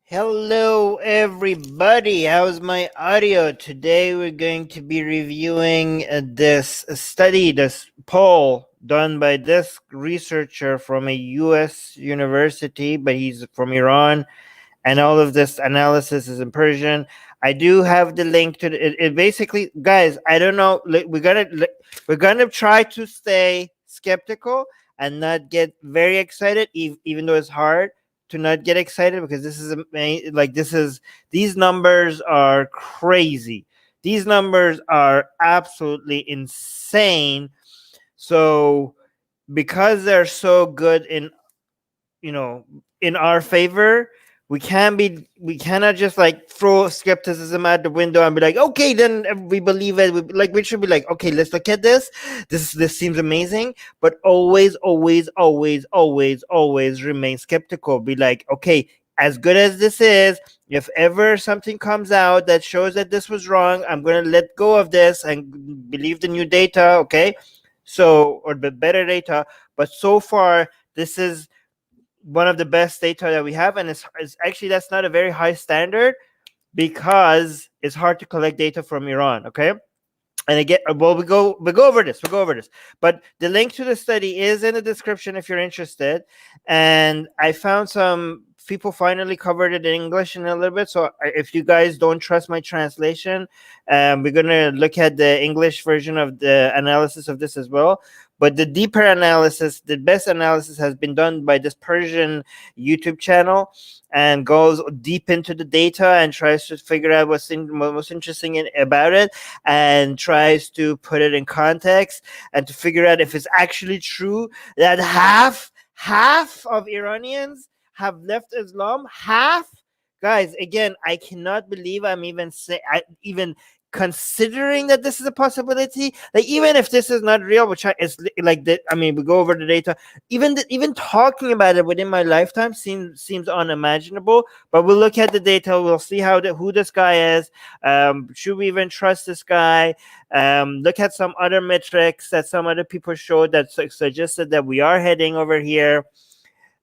Hello, everybody. How's my audio? Today, we're going to be reviewing this study, this poll done by this researcher from a U.S. university, but he's from Iran, and all of this analysis is in Persian. I do have the link to it. Basically, guys, I don't know. We're gonna try to stay skeptical and not get very excited, even though it's hard to not get excited because these numbers are crazy. These numbers are absolutely insane. So because they're so good in our favor, we cannot just like throw skepticism out the window and be like, okay, then we believe it. We should be like, okay, let's look at this seems amazing, but always remain skeptical. Be like, okay, as good as this is, if ever something comes out that shows that this was wrong, I'm going to let go of this and believe the new data. Okay, so, or the better data. But so far, this is one of the best data that we have, and it's actually, that's not a very high standard because it's hard to collect data from Iran. Okay, and again, we go over this, but the link to the study is in the description if you're interested. And I found some people finally covered it in English in a little bit, so if you guys don't trust my translation, we're gonna look at the English version of the analysis of this as well. But the deeper analysis, the best analysis, has been done by this Persian YouTube channel, and goes deep into the data and tries to figure out what's most interesting about it, and tries to put it in context and to figure out if it's actually true that half of Iranians have left Islam. Half, guys. Again, I cannot believe I'm even considering that this is a possibility. Like, even if this is not real, which is like that. I mean, we go over the data. Even talking about it within my lifetime seems unimaginable. But we'll look at the data. We'll see who this guy is. Should we even trust this guy? Look at some other metrics that some other people showed that suggested that we are heading over here.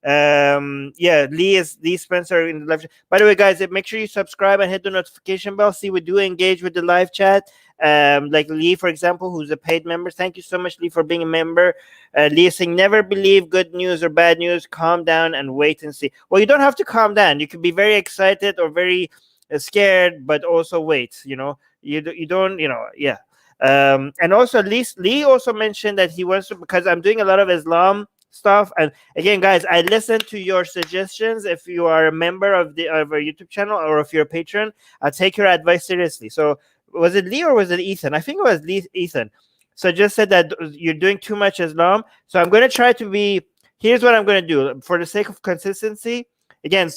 Lee Spencer in the live chat. By the way, guys, make sure you subscribe and hit the notification bell. See, we do engage with the live chat. Like Lee, for example, who's a paid member. Thank you so much, Lee, for being a member. Lee is saying, never believe good news or bad news. Calm down and wait and see. Well, you don't have to calm down. You can be very excited or very scared, but also wait. You don't. Yeah. And also, Lee also mentioned that he wants to, because I'm doing a lot of Islam stuff. And again, guys, I listen to your suggestions. If you are a member of our YouTube channel, or if you're a patron, I'll take your advice seriously. So was it Lee or was it Ethan? I think it was Ethan. So just said that you're doing too much Islam. So I'm going to try to be, here's what I'm going to do for the sake of consistency. Again,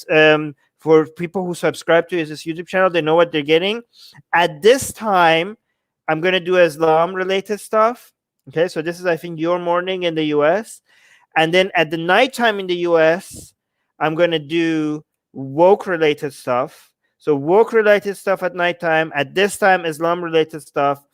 for people who subscribe to this YouTube channel, they know what they're getting. At this time, I'm going to do Islam related stuff. Okay, so this is, I think, your morning in the US. And then at the nighttime in the US, I'm going to do woke-related stuff. So woke-related stuff at nighttime. At this time, Islam-related stuff.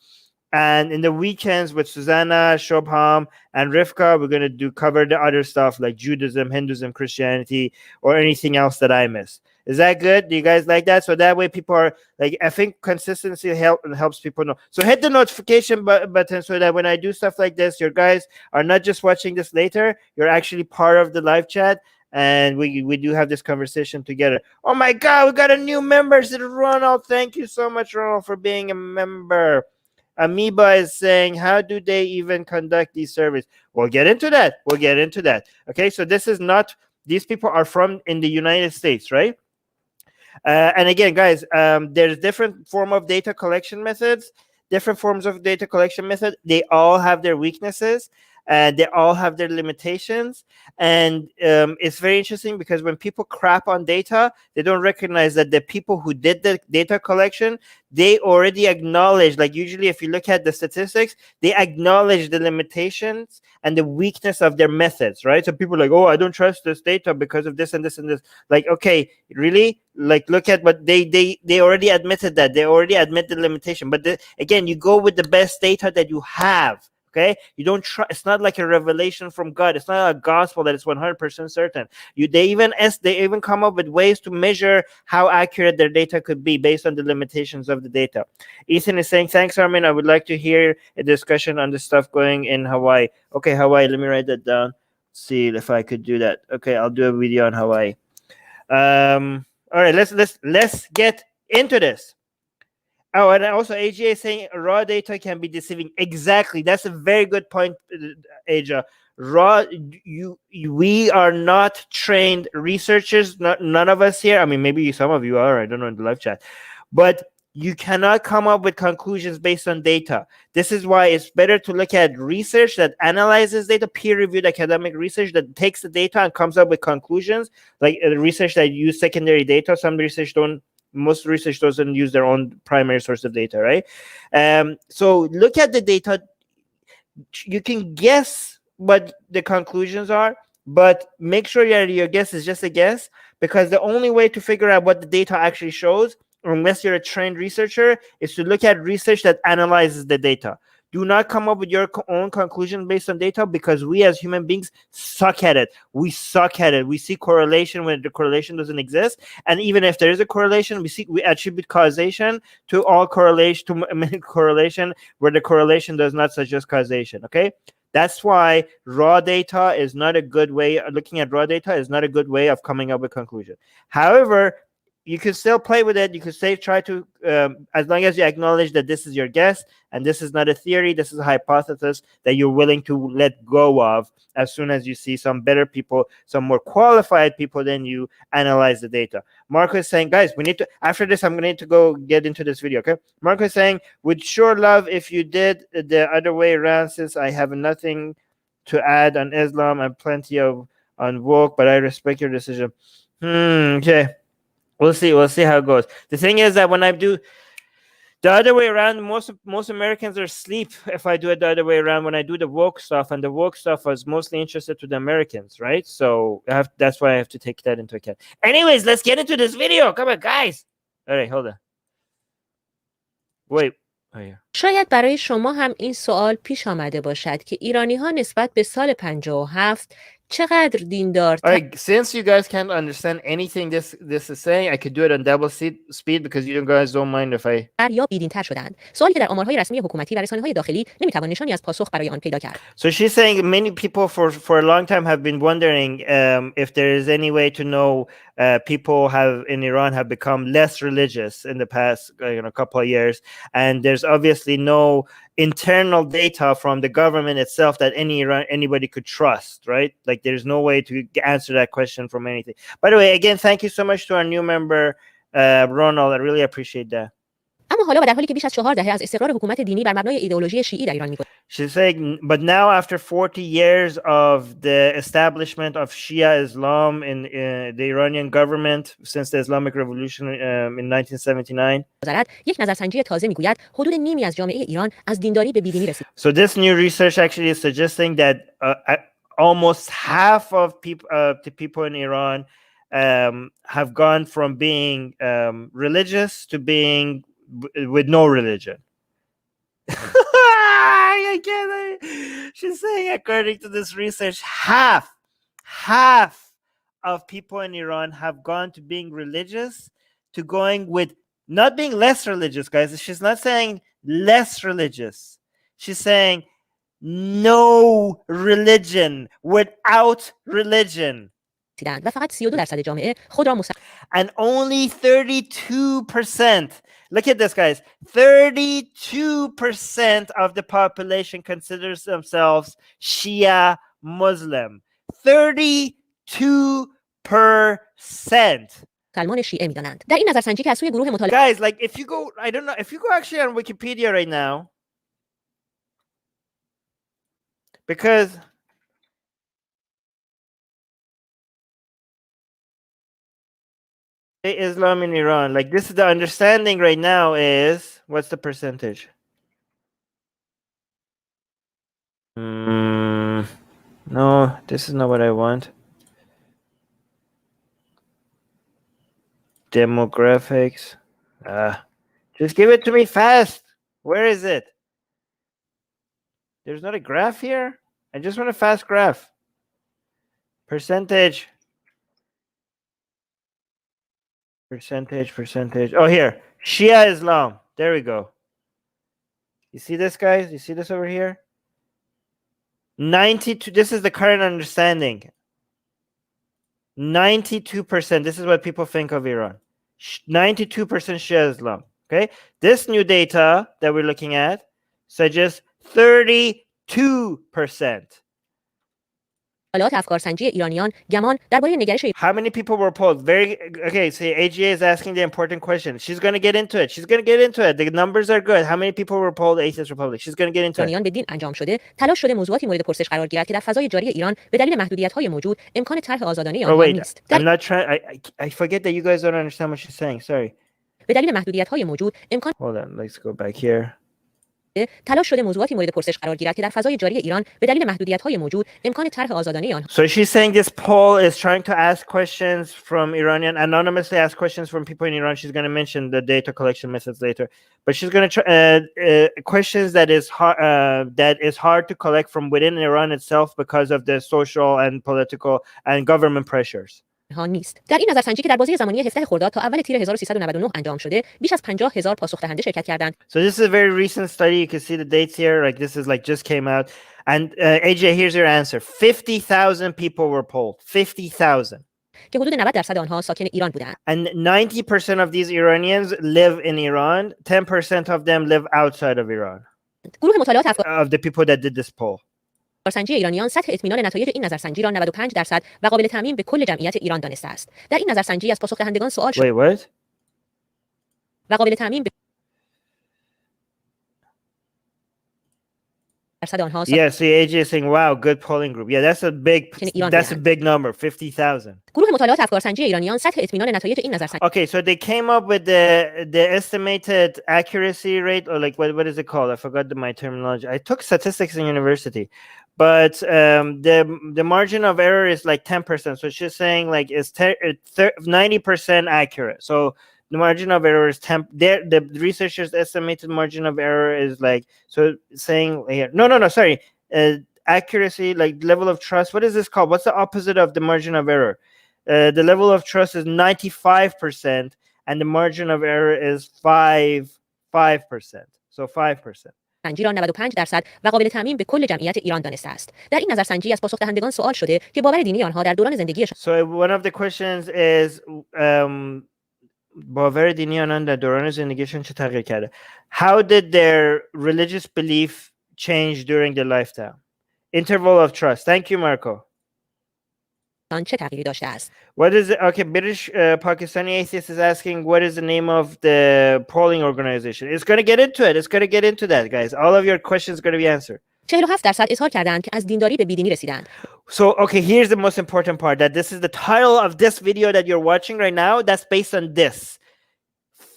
And in the weekends with Susanna, Shobham, and Rivka, we're going to cover the other stuff like Judaism, Hinduism, Christianity, or anything else that I miss. Is that good? Do you guys like that? So that way people are like, I think consistency helps people know. So hit the notification button so that when I do stuff like this, your guys are not just watching this later, you're actually part of the live chat. And we do have this conversation together. Oh my God, we got a new member. It's Ronald. Thank you so much, Ronald, for being a member. Amoeba is saying, how do they even conduct these surveys? We'll get into that. Okay, so this is not, these people are from in the United States, right? And again, guys, there's different form of data collection methods, different forms of data collection method. They all have their weaknesses. They all have their limitations. And it's very interesting because when people crap on data, they don't recognize that the people who did the data collection, they already acknowledge, like usually if you look at the statistics, they acknowledge the limitations and the weakness of their methods, right? So people are like, oh, I don't trust this data because of this and this and this. Like, okay, really? Like, look at what they already admitted that. They already admit the limitation. But again, you go with the best data that you have. Okay, you don't try. It's not like a revelation from God. It's not a gospel that is 100% certain. They even come up with ways to measure how accurate their data could be based on the limitations of the data. Ethan is saying, thanks, Armin. I would like to hear a discussion on the stuff going in Hawaii. Okay, Hawaii. Let me write that down. See if I could do that. Okay, I'll do a video on Hawaii. All right, let's get into this. Oh, and also AGA is saying raw data can be deceiving. Exactly, that's a very good point, Aja. We are not trained researchers. None of us here. I mean, maybe some of you are. I don't know in the live chat, but you cannot come up with conclusions based on data. This is why it's better to look at research that analyzes data, peer-reviewed academic research that takes the data and comes up with conclusions, like research that use secondary data. Some research don't. Most research doesn't use their own primary source of data, right? So look at the data. You can guess what the conclusions are, but make sure your guess is just a guess, because the only way to figure out what the data actually shows, unless you're a trained researcher, is to look at research that analyzes the data. Do not come up with your own conclusion based on data, because we as human beings suck at it. We suck at it. We see correlation when the correlation doesn't exist. And even if there is a correlation, we attribute causation to all correlation, to correlation where the correlation does not suggest causation. Okay? That's why raw data is not a good way. Looking at raw data is not a good way of coming up with conclusion. However, you can still play with it. You can say, try to, as long as you acknowledge that this is your guess and this is not a theory, this is a hypothesis that you're willing to let go of as soon as you see some better people, some more qualified people than you analyze the data. Marco is saying, guys, we need to, after this, I'm going to need to go get into this video, okay? Marco is saying, would sure love if you did the other way around, since I have nothing to add on Islam and plenty of on woke, but I respect your decision. Okay. We'll see how it goes. The thing is that when I do the other way around, most Americans are asleep if I do it the other way around when I do the woke stuff, and the woke stuff was mostly interested to the Americans, right? So that's why I have to take that into account. Anyways, let's get into this video. Come on, guys. All right, hold on. Wait. Oh, yeah. شاید برای شما هم این سوال پیش آمده باشد که ایرانی ها نسبت به سال 57 چقدر دیندار. All right, since you guys can't understand anything this is saying, I could do it on double speed because you guys don't mind if I. یا بیدین‌تر شدند. سوالی که در آمارهای رسمی حکومتی و رسانه‌های داخلی نمی‌توان نشانی از پاسخ برای آن پیدا کرد. So she's saying many people for a long time have been wondering if there is any way to know people in Iran have become less religious in the past couple of years, and there's obviously no internal data from the government itself that anybody could trust, right? Like there's no way to answer that question from anything. By the way, again, thank you so much to our new member Ronald. I really appreciate that. اما حالا و در حالی که بیش از 4 دهه از استقرار حکومت دینی بر مبنای ایدئولوژی شیعی در ایران می‌گذرد. She's saying, but now after 40 years of the establishment of Shia Islam in the Iranian government since the Islamic Revolution in 1979. یک نظرسنجی تازه میگوید حدود نیمی از جامعه ایران از دینداری به بیدینی رسید. So this new research actually is suggesting that almost half of the people in Iran have gone from being religious to being with no religion. I can't. She's saying, according to this research, half of people in Iran have gone to being religious to going with not being less religious, guys. She's not saying less religious. She's saying no religion, without religion. و فقط 32% جامعه خود را and only 32%. Look at this, guys. 32% of the population considers themselves Shia Muslim. 32%. مسلمان شیعه می‌دانند. در این نظرسنجی که از سوی گروه مطالعه Guys, like if you go, I don't know, if you go actually on Wikipedia right now, because Islam in Iran, like this is the understanding right now is, what's the percentage? No, this is not what I want. Demographics. Just give it to me fast. Where is it? There's not a graph here. I just want a fast graph. Percentage. Oh, here. Shia Islam. There we go. You see this, guys? You see this over here? 92. This is the current understanding. 92%. This is what people think of Iran. 92% Shia Islam. Okay. This new data that we're looking at suggests 32%. افکارسنجی ایرانیان گمان درباره نگرش How many people were polled? Very okay. See, AGA is asking the important question. She's going to get into it. The numbers are good. How many people were polled? Atheist Republic. She's going to get into it. ایرانیان به دین انجام شده تلاش شده موضوعاتی مورد پرسش قرار گیرد که در فضای جاری ایران به دلیل محدودیت‌های موجود امکان طرح آزادانه آنها نیست. I'm not trying. I forget that you guys don't understand what she's saying. Sorry. به دلیل محدودیت‌های موجود امکان Hold on. Let's go back here. تلاش شده موضوعاتی مورد پرسش قرار گیرد که در فضای جاری ایران به دلیل محدودیت‌های موجود امکان طرح آزادانه آنها. So she's saying this poll is trying to ask questions from Iranian, anonymously ask questions from people in Iran. She's going to mention the data collection methods later, but she's going to try questions that is hard to collect from within Iran itself because of the social and political and government pressures. ها نیست. در این نظرسنجی که در بازه زمانی 17 خرداد تا اول تیر 1399 انجام شده، بیش از 50,000 پاسخ دهنده شرکت کردند. So this is a very recent study. You can see the dates here. Like this is like just came out. And AJ, here's your answer. 50,000 people were polled. 50,000. که حدود 90% آنها ساکن ایران بودند. And 90% of these Iranians live in Iran. 10% of them live outside of Iran. گروه مطالعات of the people that did this poll. افکارسنجی ایرانیان سطح اطمینان نتایج این نظرسنجی را 95% و قابل تعمیم به کل جمعیت ایران دانسته است. در این نظرسنجی از پاسخ دهندگان سوال شد. Wait, what? و قابل تعمیم به درصد آنها Yeah, see, AJ is saying, wow, good polling group. Yeah, that's a big number, 50,000. گروه مطالعات افکارسنجی ایرانیان سطح اطمینان نتایج این نظرسنجی. Okay, so they came up with the estimated accuracy rate, or like what is it called? I forgot my terminology. I took statistics in university, but the margin of error is like 10%. So she's saying like it's 90% accurate. So the margin of error is 10. The researchers' estimated margin of error is like, so saying here. No, sorry. Accuracy, like level of trust. What is this called? What's the opposite of the margin of error? The level of trust is 95%, and the margin of error is 5%. So 5%. سنجی را 95% و قابل تعمیم به کل جمعیت ایران دانسته است. در این نظرسنجی از پاسخ دهندگان سوال شده که باور دینی آنها در دوران زندگیشان. So one of the questions is باور دینی آنها در دوران زندگیشان چه تغییر کرده؟ How did their religious belief change during their lifetime? Interval of trust. Thank you, Marco. چه تغییری داشته است؟ What is it? Okay, British Pakistani atheist is asking what is the name of the polling organization. It's going to get into it. It's going to get into that, guys. All of your questions are going to be answered. 47% اظهار کردند که از دینداری به بیدینی رسیدند. So, okay, here's the most important part, that this is the title of this video that you're watching right now. That's based on this.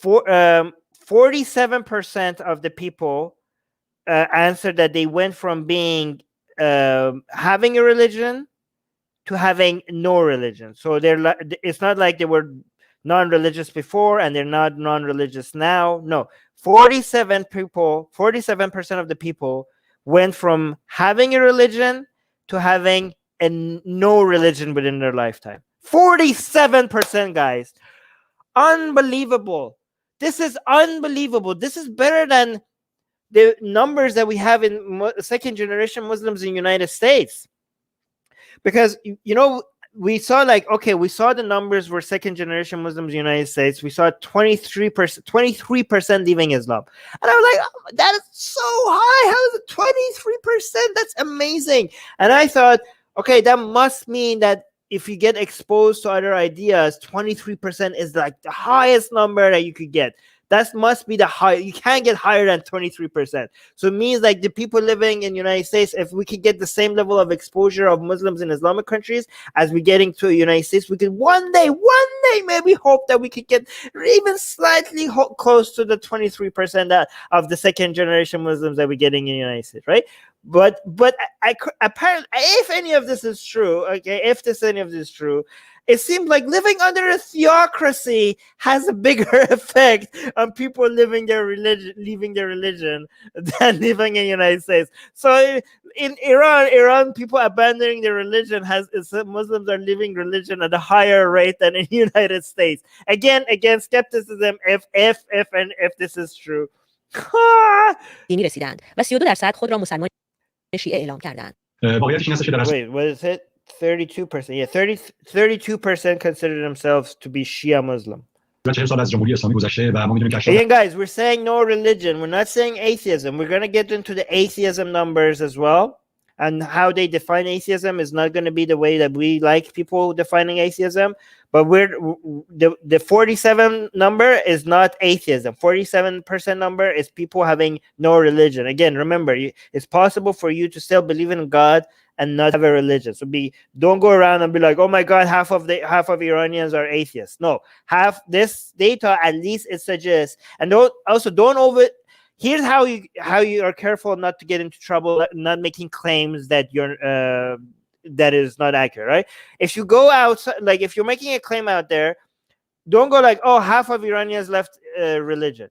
47% of the people answered that they went from being having a religion to having no religion. So it's not like they were non-religious before and they're not non-religious now. No, 47% of the people went from having a religion to having no religion within their lifetime. 47%, guys. Unbelievable. This is unbelievable. This is better than the numbers that we have in second generation Muslims in the United States. Because, we saw we saw the numbers for second generation Muslims in the United States. We saw 23% leaving Islam. And I was like, oh, that is so high. How is it 23%? That's amazing. And I thought, okay, that must mean that if you get exposed to other ideas, 23% is like the highest number that you could get. That must be the high. You can't get higher than 23%. So it means like the people living in the United States, if we could get the same level of exposure of Muslims in Islamic countries as we're getting to the United States, we could one day maybe hope that we could get even slightly close to the 23% of the second generation Muslims that we're getting in the United States, right? But I apparently, if any of this is true, okay, if any of this is true, it seems like living under a theocracy has a bigger effect on people leaving their religion than living in the United States. So in Iran, people abandoning their religion Muslims are leaving religion at a higher rate than in the United States. Again, skepticism if this is true. دینی رسیدند و 32% خود را مسلمان شیعه اعلام کردند. Wait, what is it? 32%. Yeah, 32% consider themselves to be Shia Muslim. Again, guys, we're saying no religion. We're not saying atheism. We're going to get into the atheism numbers as well. And how they define atheism is not going to be the way that we like people defining atheism. But the 47 number is not atheism. 47% number is people having no religion. Again, remember, it's possible for you to still believe in God and not have a religion. So don't go around and be like, oh my God, half of Iranians are atheists. No, half this data at least it suggests. And here's how you are careful not to get into trouble, not making claims that that is not accurate, right? If you go outside, like if you're making a claim out there, don't go like, oh, half of Iranians left religion.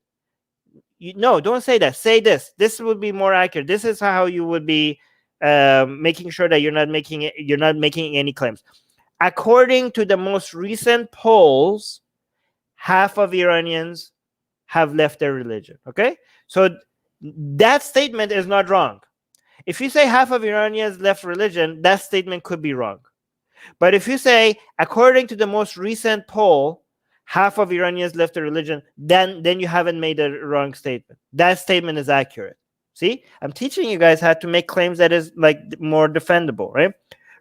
No, don't say that. Say this. This would be more accurate. This is how you would be making sure that you're not making any claims. According to the most recent polls, half of Iranians have left their religion. Okay, so that statement is not wrong. If you say half of Iranians left religion, that statement could be wrong. But if you say, according to the most recent poll, half of Iranians left their religion, then you haven't made a wrong statement. That statement is accurate. See, I'm teaching you guys how to make claims that is like more defendable, right?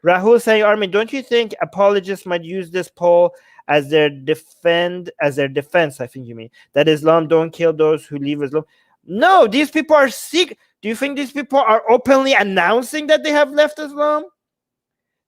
Rahul saying, Armin, don't you think apologists might use this poll as their defense, I think you mean, that Islam don't kill those who leave Islam? No, these people are sick. Do you think these people are openly announcing that they have left Islam?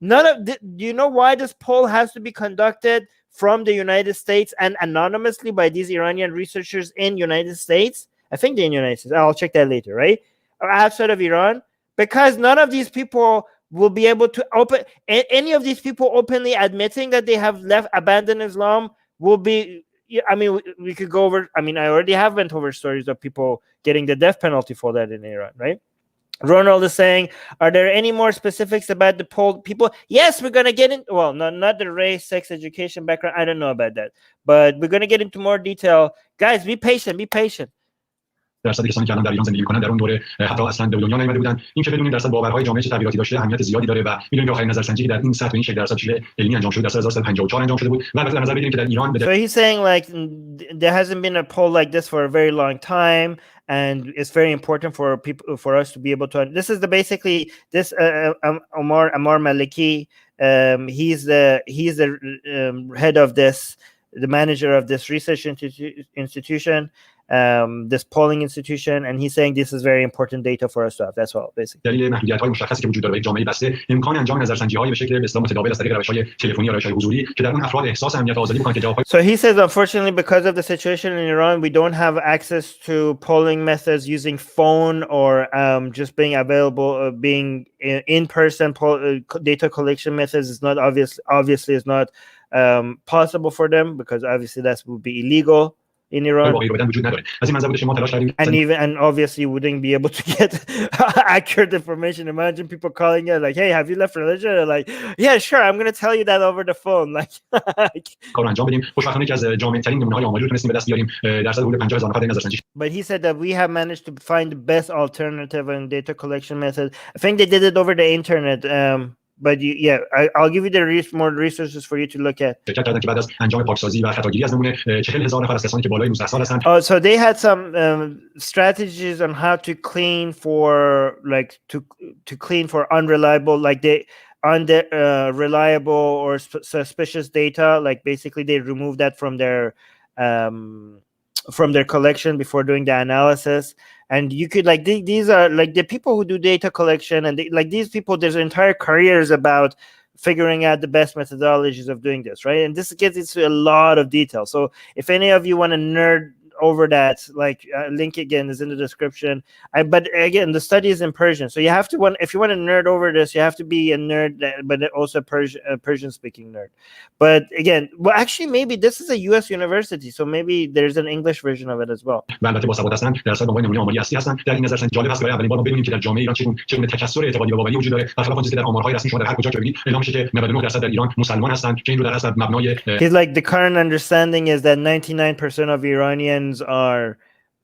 Do you know why this poll has to be conducted from the United States and anonymously by these Iranian researchers in United States? I think they're in the United States. I'll check that later, right? Or outside of Iran? Because none of these people will be able to any of these people openly admitting that they have abandoned Islam will be, I mean, we could go over, I mean, I already have went over stories of people getting the death penalty for that in Iran, right? Ronald is saying, are there any more specifics about the poll people? Yes, we're going to get in. Well, not the race, sex, education, background. I don't know about that. But we're going to get into more detail. Guys, be patient. Be patient. درصد کسانی که الان در ایران زندگی می‌کنن در اون دوره حتی اصلا به دنیا نیامده بودن. این که بدونید درصد باورهای جامعه چه تغییراتی داشته اهمیت زیادی داره و می‌دونید که آخرین نظرسنجی که در این سطح این شکل درصد شیوه علمی انجام شده در سال 1954 انجام شده بود و البته در نظر بگیریم که در ایران So he's saying like there hasn't been a poll like this for a very long time, and it's very important for us to be able to. This is this Ammar Maleki. He's the head of this, the manager of this research institution. This polling institution, and he's saying this is very important data for us to have. That's all, basically. دلیل محدودیت‌های مشخصی که وجود داره جامعه بسته امکان انجام نظرسنجی‌های به شکل اصطلاح متداول از طریق روش‌های تلفنی یا روش‌های حضوری که در اون افراد احساس امنیت و آزادی بکنن که جواب‌های So he says, unfortunately, because of the situation in Iran, we don't have access to polling methods using phone or just being available, being in-person data collection methods is not obviously is not possible for them, because obviously that would be illegal in Iran, and obviously you wouldn't be able to get accurate information. Imagine people calling you like, hey, have you left religion? Or like, yeah, sure, I'm going to tell you that over the phone. Like but he said that we have managed to find the best alternative and data collection method. I think they did it over the internet. But I'll give you the more resources for you to look at. So they had some strategies on how to clean for to clean for unreliable, like reliable or suspicious data. Like basically they remove that from their collection before doing the analysis. And you could these are like the people who do data collection, and these people, there's entire careers about figuring out the best methodologies of doing this, right? And this gets into a lot of detail. So if any of you want to nerd over that. Like link again is in the description. But again, the study is in Persian, so you have to if you want to nerd over this, you have to be a nerd, but also a Persian speaking nerd. But again, well, actually, maybe this is a U.S. university, so maybe there's an English version of it as well. و البته باسواد هستن در اصل عنوان نمونه آماری اصلی هستن. در این نظر جالب است برای اولین بار ما ببینیم که در جامعه ایران چگونه تکثر اعتقادی و باوری وجود داره. برخلاف آن چیزی که در آمارهای رسمی شما در هر کجا که ببینید اعلام میشه که 99% در ایران مسلمان هستند که این رو در اصل مبنای He's like the current understanding is that 99% of Iranians are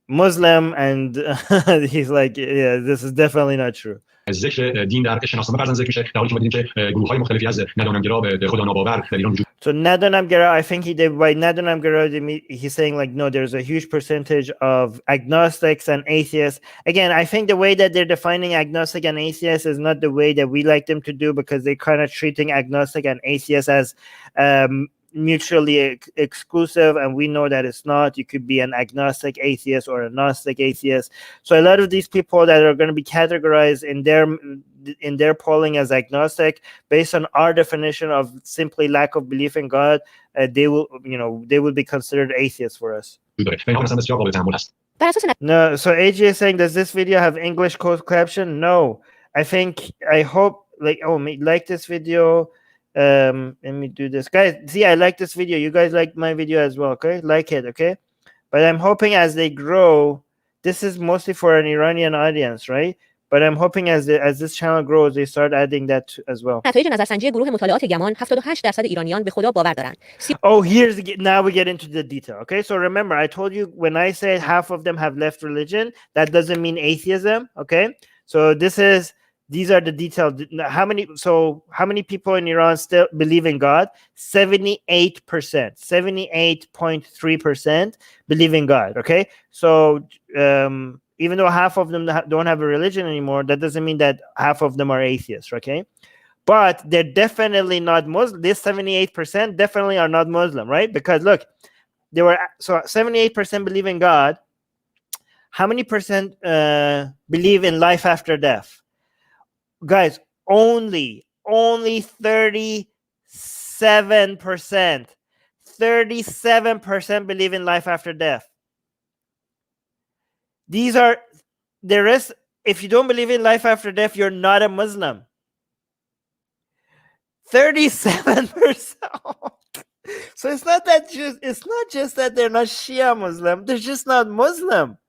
Muslim, and he's like, yeah, this is definitely not true. ذکر دین در شناسنامه فرضاً ذکر میشه در حالی که ما دیدیم که گروه‌های مختلفی از ندانمگرا به خدا ناباور در ایران وجود. So Nadanamgera, I think by Nadanamgera he's saying like no, there's a huge percentage of agnostics and atheists. Again, I think the way that they're defining agnostic and atheist is not the way that we like them to do, because they're kind of treating agnostic and atheist as mutually exclusive, and we know that it's not. You could be an agnostic atheist or a gnostic atheist. So a lot of these people that are going to be categorized in their polling as agnostic, based on our definition of simply lack of belief in God, they will be considered atheists for us. No, so AJ is saying, does this video have English closed caption? No. I hope like this video. Let me do this, guys. See, I like this video. You guys like my video as well, okay? Like it, okay? But I'm hoping as they grow, this is mostly for an Iranian audience, right? But I'm hoping as this channel grows, they start adding that as well. نتایج نظرسنجی گروه مطالعات گمان 78% ایرانیان به خدا باور دارند. Oh, now we get into the detail, okay? So remember, I told you when I said half of them have left religion, that doesn't mean atheism, okay? So these are the details. How many people in Iran still believe in God? 78%, 78.3% believe in God. Okay, so even though half of them don't have a religion anymore, that doesn't mean that half of them are atheists. Okay, but they're definitely not Muslim. This 78% definitely are not Muslim, right? Because look, 78% believe in God. How many percent believe in life after death? Guys, only 37%. 37% believe in life after death. These are the rest. If you don't believe in life after death, you're not a Muslim. 37%. So it's not just that they're not Shia Muslim, they're just not Muslim.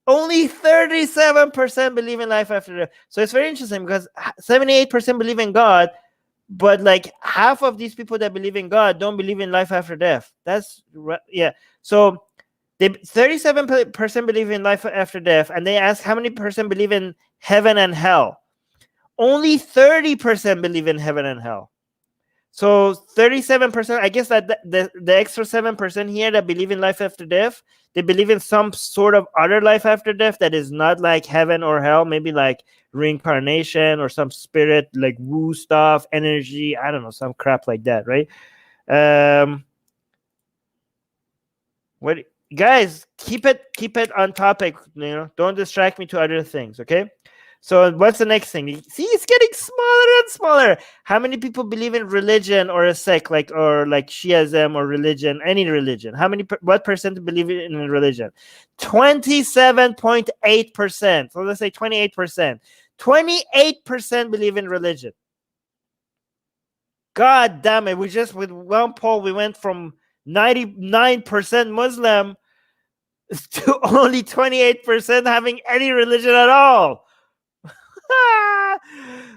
Only 37% believe in life after death. So it's very interesting because 78% believe in God, but like half of these people that believe in God don't believe in life after death. So they 37% believe in life after death, and they ask how many percent believe in heaven and hell. Only 30% believe in heaven and hell. So 37%, I guess that the extra 7% here that believe in life after death, they believe in some sort of other life after death that is not like heaven or hell, maybe like reincarnation or some spirit, like woo stuff, energy, I don't know, some crap like that, right? What guys, keep it on topic, don't distract me to other things, okay? So what's the next thing? See, it's getting smaller and smaller. How many people believe in religion or a sect, like Shiism or religion, any religion? What percent believe in religion? 27.8%. So let's say 28%. 28% believe in religion. God damn it. With one poll, we went from 99% Muslim to only 28% having any religion at all.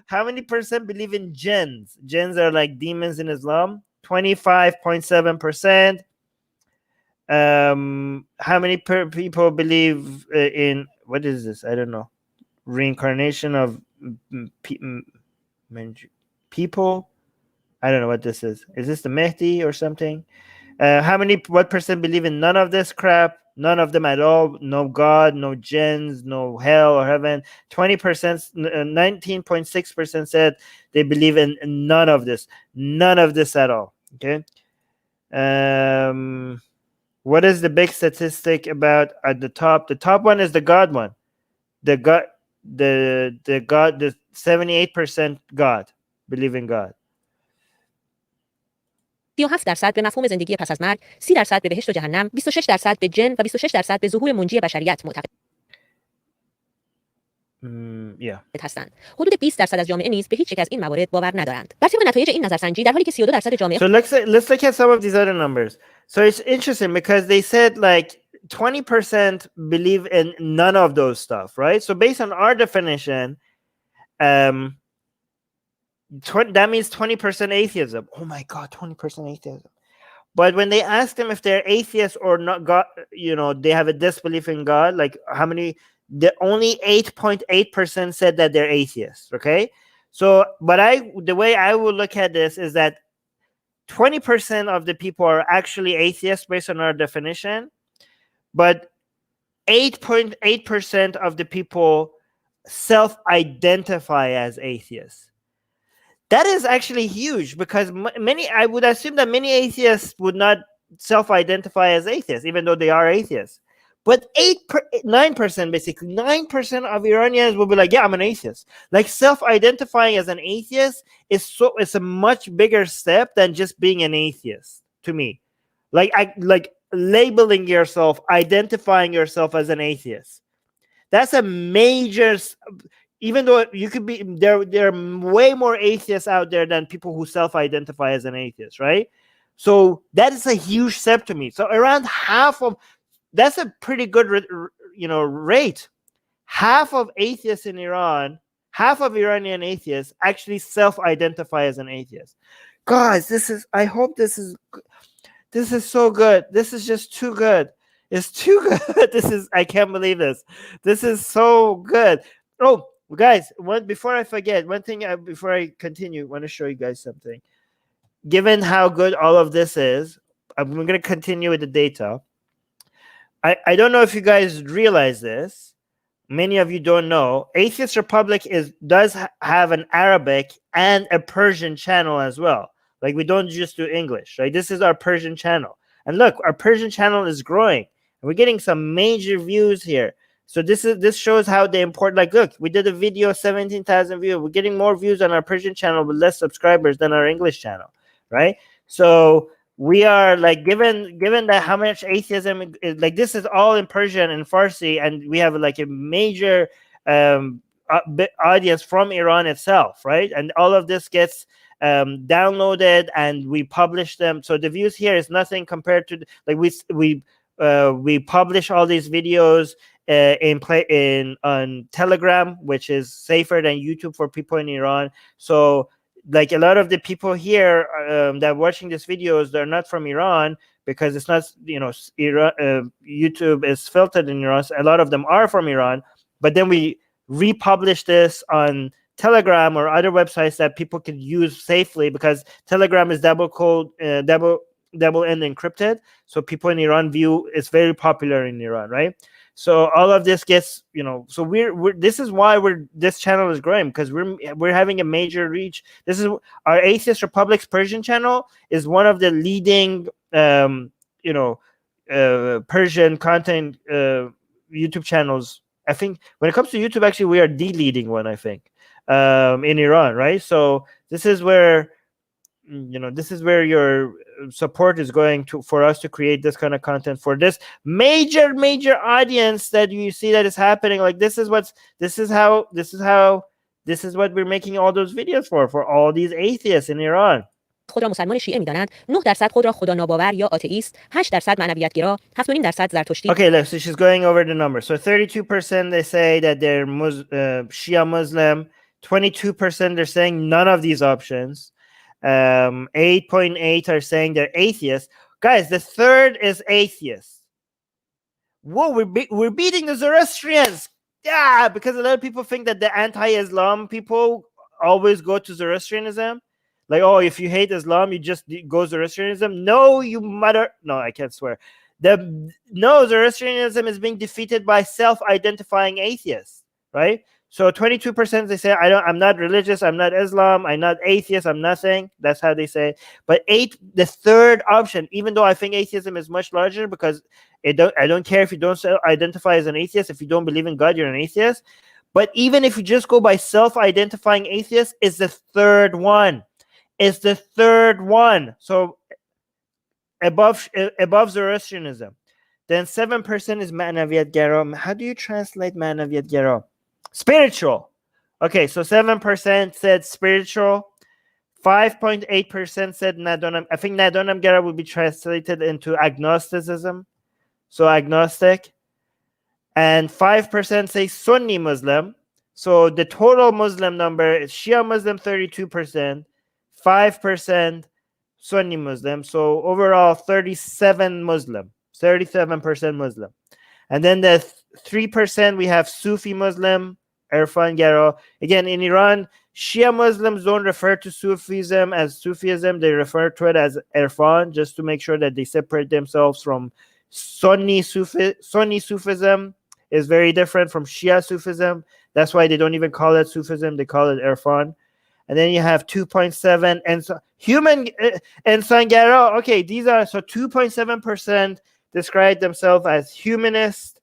How many percent believe in jinns? Jinns are like demons in Islam. 25.7%. How many people believe in what is this? I don't know. Reincarnation of people? I don't know what this is. Is this the Mehdi or something? What percent believe in none of this crap? None of them at all. No God, no jinns, no hell or heaven. 20%, 19.6% said they believe in none of this. None of this at all. Okay. What is the big statistic about at the top? The top one is the God one. The God, the 78% God, believe in God. 37% به مفهوم زندگی پس از مرگ، 30% به بهشت و جهنم، 26% به جن و 26% به ظهور منجی بشریت معتقد هستند. حدود 20% از جامعه نیز به هیچ یک از این موارد باور ندارند. بر طبق نتایج این نظرسنجی در حالی که 32% جامعه So let's look at some of these other numbers. So it's interesting because they said like 20% believe in none of those stuff, right? So based on our definition, that means 20% atheism. Oh my God, 20% atheism. But when they ask them if they're atheists or not, God, you know, they have a disbelief in God. Like how many? The only 8.8% said that they're atheists. Okay, so but the way I would look at this is that 20% of the people are actually atheists based on our definition, but 8.8% of the people self-identify as atheists. That is actually huge because I would assume that many atheists would not self-identify as atheists, even though they are atheists. But 9%, basically 9% of Iranians will be like, yeah, I'm an atheist. Like self-identifying as an atheist it's a much bigger step than just being an atheist to me. Like labeling yourself, identifying yourself as an atheist. That's a major. Even though you could be there are way more atheists out there than people who self-identify as an atheist, right? So that is a huge step to me. So around half of that's a pretty good rate. Half of atheists in Iran, half of Iranian atheists actually self-identify as an atheist. Guys, I hope this is so good. This is just too good. It's too good. I can't believe this. This is so good. Oh, guys, before I forget, one thing before I continue, I want to show you guys something. Given how good all of this is, I'm going to continue with the data. I don't know if you guys realize this. Many of you don't know. Atheist Republic does have an Arabic and a Persian channel as well. Like we don't just do English, right? This is our Persian channel. And look, our Persian channel is growing. And we're getting some major views here. So this shows how they important. Like, look, we did a video, 17,000 views. We're getting more views on our Persian channel with less subscribers than our English channel, right? So we are like, given that how much atheism is, like this is all in Persian and Farsi, and we have like a major audience from Iran itself, right? And all of this gets downloaded and we publish them. So the views here is nothing compared to like we publish all these videos on Telegram, which is safer than YouTube for people in Iran. So like a lot of the people here that are watching these videos, they're not from Iran because it's not, Iran, YouTube is filtered in Iran. So a lot of them are from Iran, but then we republish this on Telegram or other websites that people can use safely because Telegram is double end encrypted. So people in Iran view it's very popular in Iran, right? So all of this gets, so we're this is why this channel is growing because we're having a major reach. This is our Atheist Republic's Persian channel is one of the leading, Persian content YouTube channels. I think when it comes to YouTube, actually, we are the leading one, I think, in Iran, right? So this is where, this is where your support is going to for us to create this kind of content for this major audience that you see that is happening. Like this is what we're making all those videos for all these atheists in Iran. خود را مسلمان شیعه می‌دانند. 9% خود را خدا ناباور یا آتئیست، 8% معنویت‌گرا، 7.5% زرتشتی. Okay, look, so she's going over the numbers. So 32% they say that they're Shia Muslim, 22% they're saying none of these options. 8.8 are saying they're atheists. Guys, the third is atheist. Whoa, we're beating the Zoroastrians. Yeah, because a lot of people think that the anti-Islam people always go to Zoroastrianism. Like, oh, if you hate Islam, you just go Zoroastrianism. No, no, I can't swear. Zoroastrianism is being defeated by self-identifying atheists, right? So 22% they say I'm not religious, I'm not Islam, I'm not atheist, I'm nothing. That's how they say. But the third option, even though I think atheism is much larger because I don't care if you don't identify as an atheist, if you don't believe in God, you're an atheist. But even if you just go by self-identifying atheist, it's the third one. It's the third one. So above Zoroastrianism. Then 7% is Ma'naviyat Gera. How do you translate Ma'naviyat Gera? Spiritual. Okay, so 7% said spiritual. 5.8% said Nadonam. I think Nadonam Gera would be translated into agnosticism. So agnostic. And 5% say Sunni Muslim. So the total Muslim number is Shia Muslim 32%, 5% Sunni Muslim. So overall 37 Muslim, 37% Muslim. And then the 3% we have Sufi Muslim, Irfan Gero. Again, in Iran, Shia Muslims don't refer to Sufism as Sufism. They refer to it as Irfan, just to make sure that they separate themselves from Sunni Sufism is very different from Shia Sufism. That's why they don't even call it Sufism. They call it Irfan. And then you have 2.7 and so human and Sangara. Okay, these are so 2.7% describe themselves as humanist.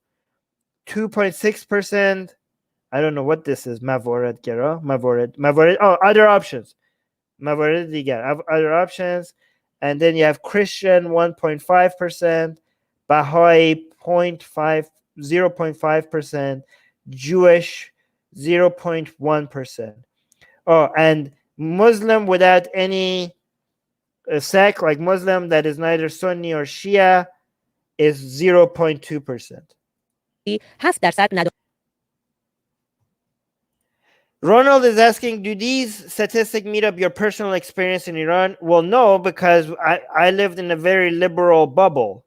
2.6%. I don't know what this is. Mavored Gera. Mavored. Oh, other options. Mavored Digar. Other options. And then you have Christian 1.5%. Baha'i 0.5%, Jewish 0.1%. Oh, and Muslim without any sect, like Muslim that is neither Sunni or Shia, is 0.2%. 7% Ronald is asking, do these statistics meet up your personal experience in Iran? Well, no, because I lived in a very liberal bubble.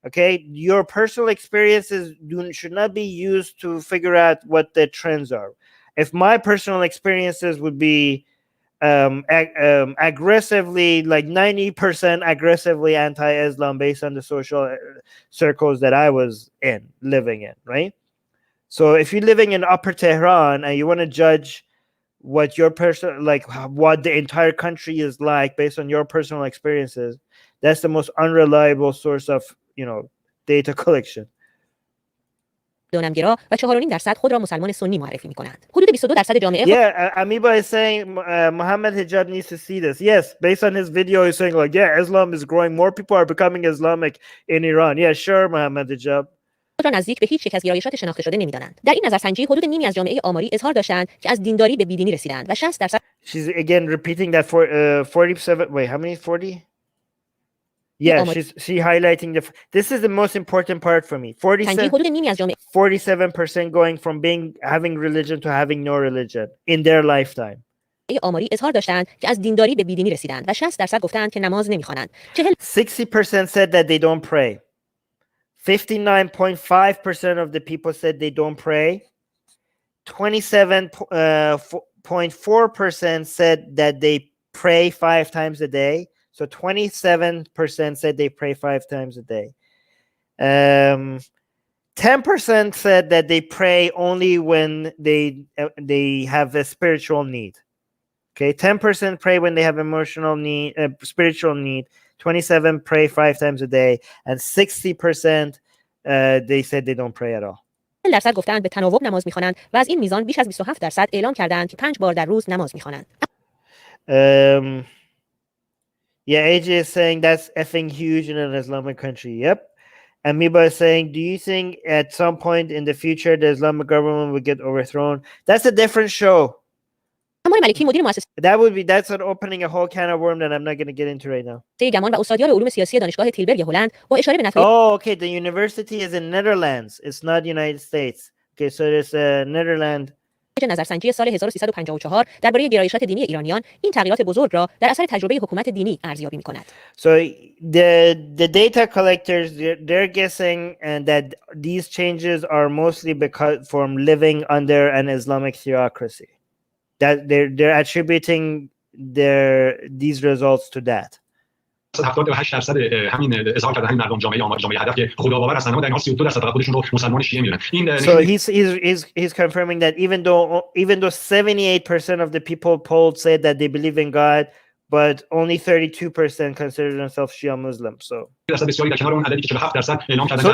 Okay, your personal experiences should not be used to figure out what the trends are. If my personal experiences would be aggressively, like 90% aggressively anti-Islam based on the social circles that I was living in, right? So if you're living in Upper Tehran and you want to judge what your personal, like what the entire country is like based on your personal experiences, that's the most unreliable source of data collection. دونمگرا و 4.5% خود را مسلمان سنی معرفی می‌کنند. حدود 22% جامعه Yeah, Amiba is saying Muhammad Hijab needs to see this. Yes, based on his video, he's saying like, yeah, Islam is growing. More people are becoming Islamic in Iran. Yeah, sure, Muhammad Hijab. خود را نزدیک به هیچ یک از گرایشات شناخته شده نمی‌دانند. در این نظرسنجی حدود نیمی از جامعه آماری اظهار داشتند که از دینداری به بیدینی رسیدند و 60%. She's again repeating that for 47. Wait, how many? 40? Yeah, she highlighting this is the most important part for me. 47% going from having religion to having no religion in their lifetime. آماری اظهار داشتند که از دینداری به بیدینی رسیدند و 60% گفتند که نماز نمی‌خوانند. 60% said that they don't pray. 59.5% of the people said they don't pray. 27.4% said that they pray 5 times a day. So 27% said they pray 5 times a day. 10% said that they pray only when they have a spiritual need. Okay, 10% pray when they have emotional need, spiritual need. 27 pray 5 times a day, and 60% they said they don't pray at all. درصد گفتند به تناوب نماز می‌خوانند و از این میزان بیش از 27% اعلام کردند که 5 بار در روز نماز می‌خوانند. Yeah, AJ is saying that's effing huge in an Islamic country. Yep. And Miba is saying, do you think at some point in the future the Islamic government will get overthrown? That's a different show. عمار ملکی مدیر مؤسسه That's an opening a whole can of worms that I'm not going to get into right now. گمان و استادیار علوم سیاسی دانشگاه تیلبرگ هلند با اشاره به نتایج Oh, okay, the university is in Netherlands. It's not United States. Okay, so there's a Netherlands. نظرسنجی سال 1354 درباره گرایشات دینی ایرانیان این تغییرات بزرگ را در اثر تجربه حکومت دینی ارزیابی می‌کند. So the data collectors they're guessing and that these changes are mostly because from living under an Islamic theocracy. That they're attributing these results to that. 78% همین اظهار کردن همین مردم جامعه هدف که خداباور هستن اما در این حال 32% فقط خودشون رو مسلمان شیعه میدونن. So he's confirming that even though 78% of the people polled said that they believe in God, but only 32% consider themselves Shia Muslim. So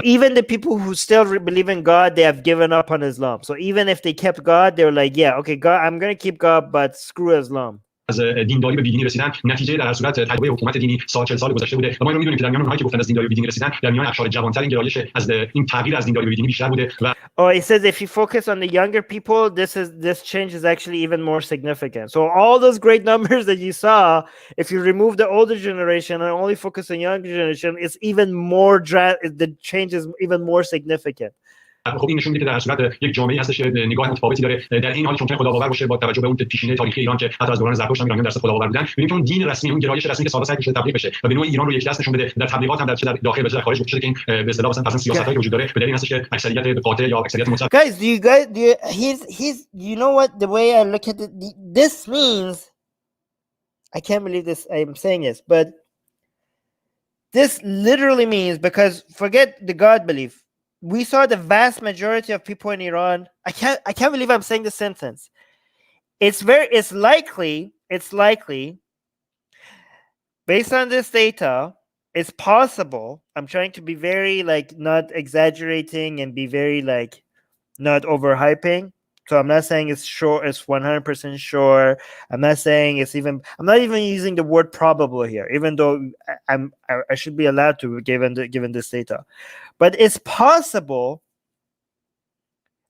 even the people who still believe in God, they have given up on Islam. So even if they kept God, they were like, yeah, okay, God, I'm going to keep God, but screw Islam. از دینداری به بیدینی رسیدن نتیجه در هر صورت تجربه حکومت دینی 40 سال گذشته بوده و ما اینو میدونیم که در میان اونهایی که گفتن از دینداری به بیدینی رسیدن در میان اقشار جوان‌تر این گرایش از این تغییر از دینداری به بیدینی بیشتر بوده و Oh, it says if you focus on the younger people, this change is actually even more significant. So all those great numbers that you saw, if you remove the older generation and only focus on younger generation, it's even more the change is even more significant. خب این نشون میده که در صورت یک جامعه‌ای هستش که نگاه متفاوتی داره در این حال ممکن خداباور باشه با توجه به اون پیشینه تاریخی ایران که حتی از دوران زرتشت هم ایرانیان درصد خداباور بودن ببینیم که اون دین رسمی اون گرایش رسمی که سال‌ها سعی کرده تبلیغ بشه و به نوعی ایران رو یک دست نشون بده در تبلیغات هم در چه در داخل و چه در خارج گفته که این به اصطلاح مثلا سیاستایی وجود داره به دلیل هستش که اکثریت قاطع یا اکثریت مطلق Guys, he's you know what, the way I look at it, this means, I can't believe this I'm saying this, but this literally means, because forget the God belief, we saw the vast majority of people in Iran. I can't believe I'm saying this sentence. It's likely based on this data, it's possible. I'm trying to be very not exaggerating and be very not overhyping. So I'm not saying it's sure, it's 100% sure. I'm not saying I'm not even using the word probable here, even though I should be allowed to given this data. But it's possible,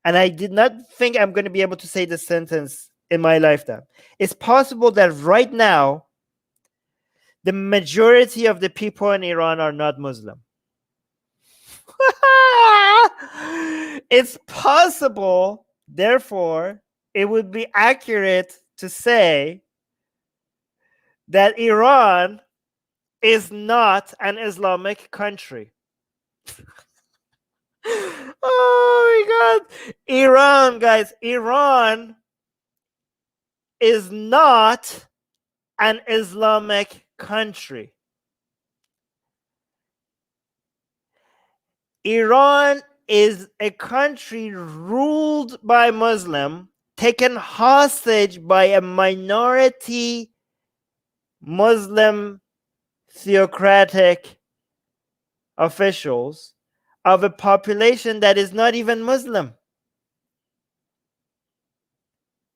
and I did not think I'm going to be able to say this sentence in my lifetime. It's possible that right now, the majority of the people in Iran are not Muslim. It's possible, therefore, it would be accurate to say that Iran is not an Islamic country. Oh my God. Iran, guys, Iran is not an Islamic country. Iran is a country ruled by Muslim, taken hostage by a minority Muslim theocratic officials of a population that is not even Muslim.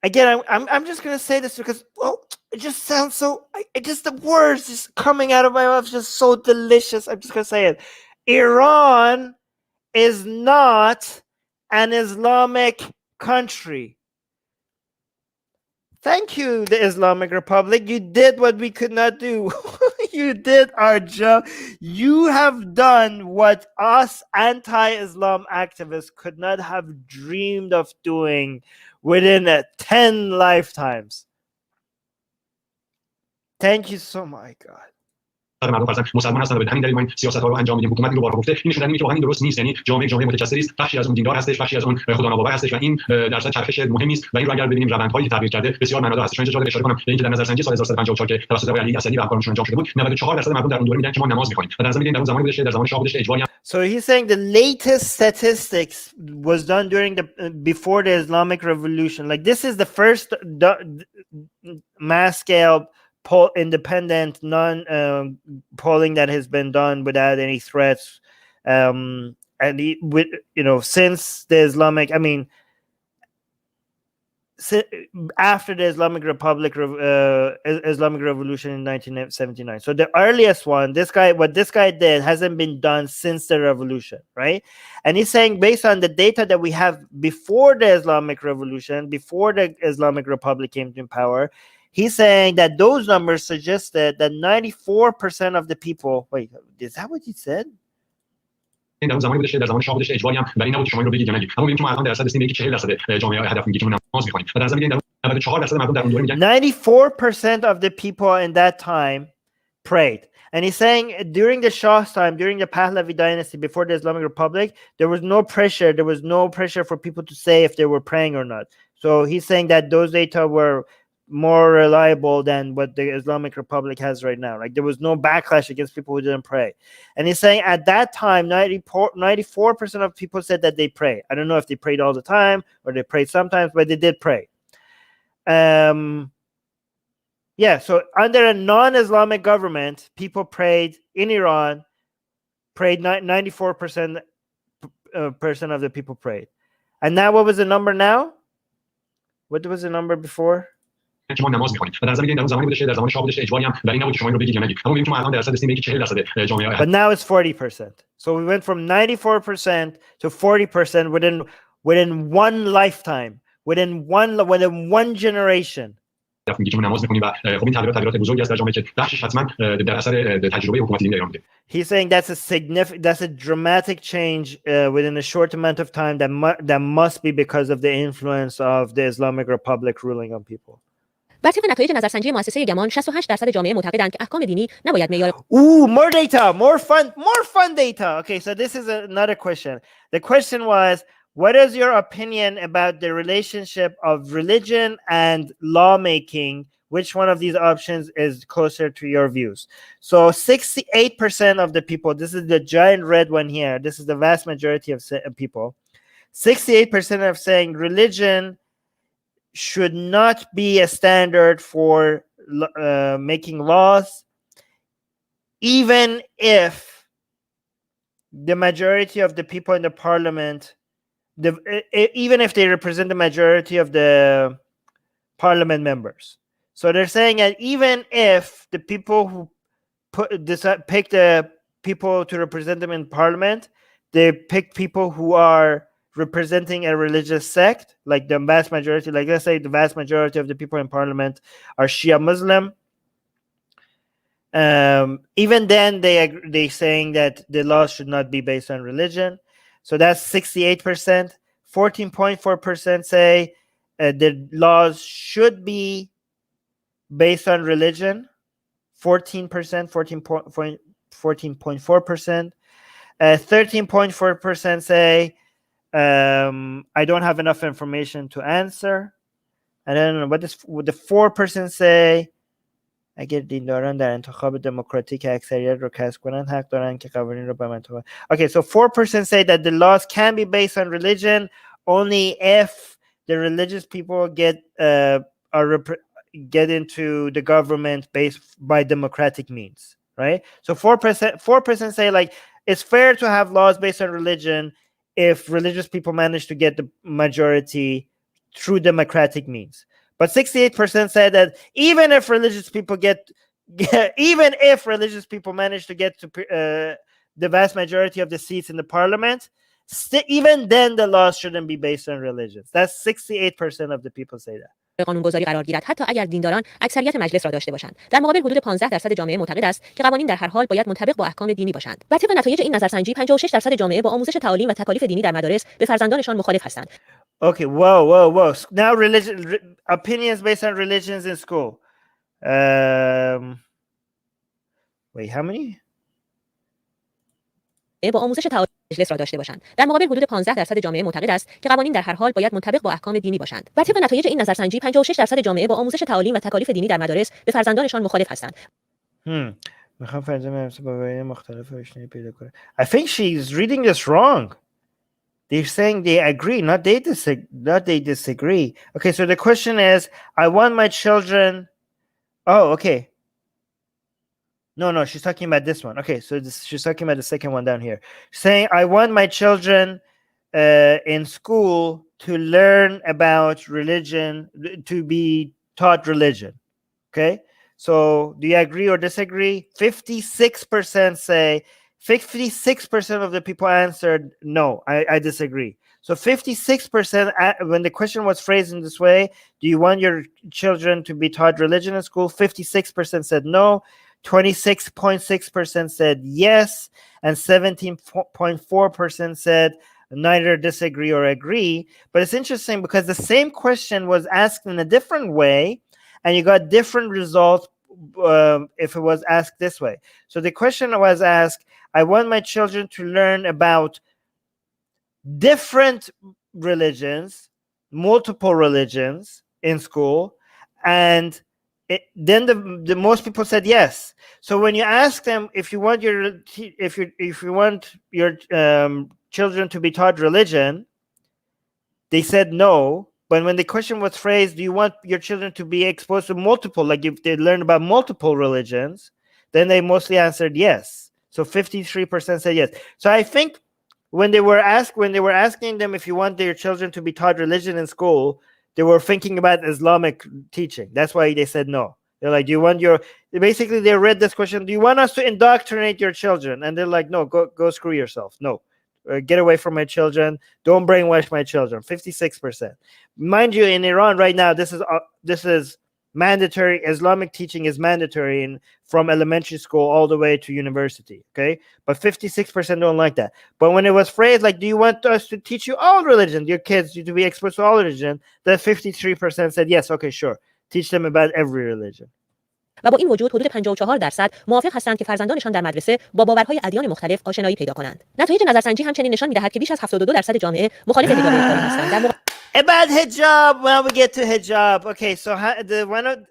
Again, I'm just going to say this because, well, it just sounds so, the words just coming out of my mouth just so delicious. I'm just going to say it. Iran is not an Islamic country. Thank you, the Islamic Republic. You did what we could not do. You did our job. You have done what us anti-Islam activists could not have dreamed of doing within 10 lifetimes. Thank you so much, God. مردم فرضاً مسلمان هستن و به همین دلیل ما این سیاست‌ها رو انجام میدیم. حکومت رو بارها گفته این نشون میده که واقعا این درست نیست. یعنی جامعه متکثری است، بخشی از اون دیندار هستش، بخشی از اون خدا ناباور هستش و این درصد چرخش مهمی است و این رو اگر ببینیم روندهایی که تغییر کرده بسیار معنادار هست. چون اینجا جالب اشاره کنم به اینکه در نظرسنجی سال 1354 که توسط آقای علی اسدی و همکارانشون انجام شده بود 94% مردم در اون دوره میگن که ما نماز می‌خونیم و در ضمن این در اون زمان بودش در زمان شاه بودش اجباری. So he's saying the latest statistics was done during before the Islamic Revolution. Like this is the first mass scale independent polling that has been done without any threats, and since the Islamic, after the Islamic Revolution in 1979. So the earliest one, what this guy did hasn't been done since the revolution, right? And he's saying based on the data that we have before the Islamic Revolution, before the Islamic Republic came to power, he's saying that those numbers suggested that 94% of the people. Wait, is that what he said? این در زمانی بودش در زمان شاه بودش اجباری هم برای این نبود شما رو بگید یا نگید. اما میگیم که ما الان درصد رسیدیم به 40% جامعه هدف میگه که ما نماز می‌خونیم. و در زمین این 94% مردم در اون دوره میگن 94% of the people in that time prayed. And he's saying during the Shah's time, during the Pahlavi dynasty, before the Islamic Republic, there was no pressure. There was no pressure for people to say if they were praying or not. So he's saying that those data were more reliable than what the Islamic Republic has right now. Like there was no backlash against people who didn't pray. And he's saying at that time, 94% of people said that they pray. I don't know if they prayed all the time or they prayed sometimes, but they did pray. So under a non-Islamic government, people prayed in Iran, prayed 94% of the people prayed. And now what was the number now? What was the number before? که ما نماز می‌خوانیم و در نظر بگیرید در اون زمانی بوده در زمان شاه بوده اجباری هم بر این نبود که شما این رو بگید یا نگید اما می‌بینیم که ما الان درصد رسیدیم به اینکه 40% جامعه But now it's 40%. So we went from 94% to 40% within one lifetime, within one generation. میگه که ما نماز می‌خونیم و خب این تغییرات بزرگی است در جامعه که بخشش حتما در اثر تجربه حکومت دینی ایران بوده. He's saying that's a dramatic change within a short amount of time that must be because of the influence of the Islamic Republic ruling on people. بر طبق نتایج نظرسنجی مؤسسه گمان 68% جامعه معتقدند که احکام دینی نباید معیار Ooh, more data, more fun data. Okay, so this is another question. The question was, what is your opinion about the relationship of religion and lawmaking? Which one of these options is closer to your views? So 68% of the people, this is the giant red one here, this is the vast majority of people, 68% are saying religion should not be a standard for making laws, even if the majority of the people in the parliament, even if they represent the majority of the parliament members. So they're saying that even if the people who pick the people to represent them in parliament, they pick people who are representing a religious sect, like the vast majority, like let's say the vast majority of the people in parliament are Shia Muslim. Even then, they saying that the laws should not be based on religion. So that's 68%. 14.4% say the laws should be based on religion. 14.4%. 13.4% say I don't have enough information to answer. And then what the 4% say اگر دینداران در انتخاب دموکراتیک اکثریت رو کسب کنند حق دارند که قوانین رو به منطقه. Okay, so 4% say that the laws can be based on religion only if the religious people get into the government based by democratic means, right? So 4% say like it's fair to have laws based on religion if religious people manage to get the majority through democratic means. But 68% said that even if religious people manage to get to the vast majority of the seats in the parliament, even then the laws shouldn't be based on religion. That's 68% of the people say that. قانونگذاری قرار گیرد حتی اگر دینداران اکثریت مجلس را داشته باشند. در مقابل حدود 15% جامعه معتقد است که قوانین در هر حال باید منطبق با احکام دینی باشند. و طبق نتایج این نظرسنجی 56% جامعه با آموزش تعالیم و تکالیف دینی در مدارس به فرزندانشان مخالف هستند. Okay, whoa. Now opinions based on religions in school. Wait, how many? با آموزش تعالیم مجلس را داشته باشند. در مقابل حدود 15% جامعه معتقد است که قوانین در هر حال باید منطبق با احکام دینی باشند. و طبق نتایج این نظرسنجی 56% جامعه با آموزش تعالیم و تکالیف دینی در مدارس به فرزندانشان مخالف هستند. میخوام فرزندم با باورهای مختلف آشنایی پیدا کنه. I think she's reading this wrong. They're saying they agree, not they disagree. Okay, so the question is, I want my children. Oh, okay. No, she's talking about this one. Okay, so she's talking about the second one down here. Saying, I want my children in school to learn about religion, to be taught religion. Okay, so do you agree or disagree? 56% say, 56% of the people answered, no, I disagree. So 56%, when the question was phrased in this way, do you want your children to be taught religion in school? 56% said no. 26.6% said yes, and 17.4% said neither disagree or agree. But it's interesting because the same question was asked in a different way, and you got different results if it was asked this way. So the question was asked, I want my children to learn about different religions, multiple religions in school, and then the most people said yes. So when you ask them if you want your children to be taught religion, they said no. But when the question was phrased, do you want your children to be exposed to multiple, like if they learn about multiple religions, then they mostly answered yes. So 53% said yes. So I think when they were asking them if you want their children to be taught religion in school, they were thinking about Islamic teaching. That's why they said no. They're like, do you want your, basically they read this question, do you want us to indoctrinate your children? And they're like, no, go screw yourself. No, get away from my children. Don't brainwash my children. 56%. Mind you, in Iran right now, this is mandatory. Islamic teaching is mandatory from elementary school all the way to university. Okay, but 56% don't like that. But when it was phrased like, do you want us to teach you all religion, your kids to be exposed to all religion, then 53% said yes, okay, sure, teach them about every religion. و با این وجود حدود 54% موافق هستند که فرزندانشان در مدرسه با باورهای ادیان مختلف آشنایی پیدا کنند. نتایج نظرسنجی همچنین نشان می‌دهد که بیش از 72% جامعه مخالف حجاب اجباری هستند. About hijab, when we get to hijab, okay. So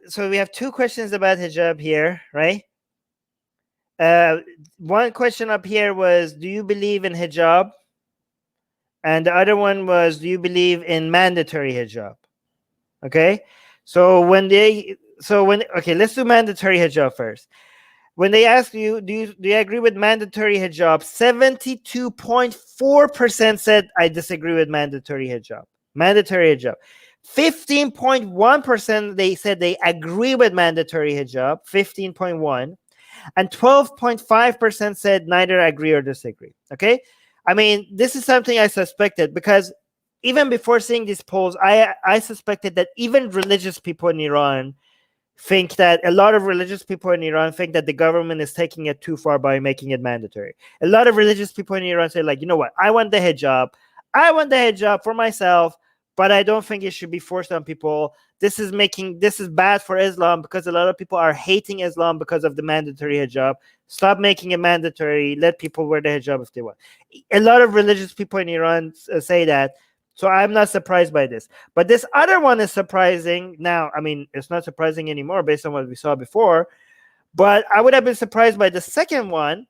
so we have two questions about hijab here, right? One question up here was, do you believe in hijab? And the other one was, do you believe in mandatory hijab? Okay. So okay, let's do mandatory hijab first. When they ask you, do you agree with mandatory hijab? 72.4% said I disagree with mandatory hijab. Mandatory hijab. 15.1% they said they agree with mandatory hijab. 15.1, and 12.5% said neither agree or disagree. Okay, I mean, this is something I suspected, because even before seeing these polls, I suspected that even religious people in Iran think that a lot of religious people in Iran think that the government is taking it too far by making it mandatory. A lot of religious people in Iran say, like, you know what, I want the hijab for myself, but I don't think it should be forced on people. This is bad for Islam, because a lot of people are hating Islam because of the mandatory hijab. Stop making it mandatory. Let people wear the hijab if they want. A lot of religious people in Iran say that. So I'm not surprised by this. But this other one is surprising. Now, I mean, it's not surprising anymore based on what we saw before. But I would have been surprised by the second one,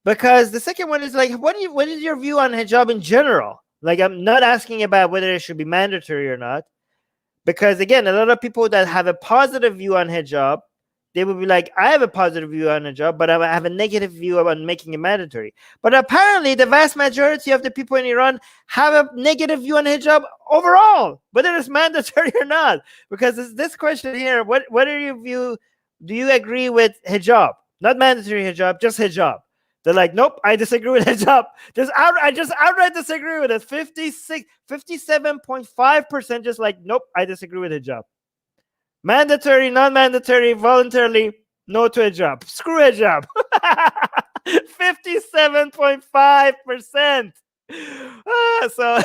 because the second one is like, what is your view on hijab in general? Like, I'm not asking about whether it should be mandatory or not. Because again, a lot of people that have a positive view on hijab, they would be like, I have a positive view on hijab, but I have a negative view on making it mandatory. But apparently the vast majority of the people in Iran have a negative view on hijab overall, whether it's mandatory or not. Because it's this question here, what are your view? Do you agree with hijab? Not mandatory hijab, just hijab. They're like, nope, I disagree with hijab. I just outright disagree with it. 57.5% just like, nope, I disagree with hijab. Mandatory, non-mandatory, voluntarily, no to hijab. Screw hijab. 57.5%. So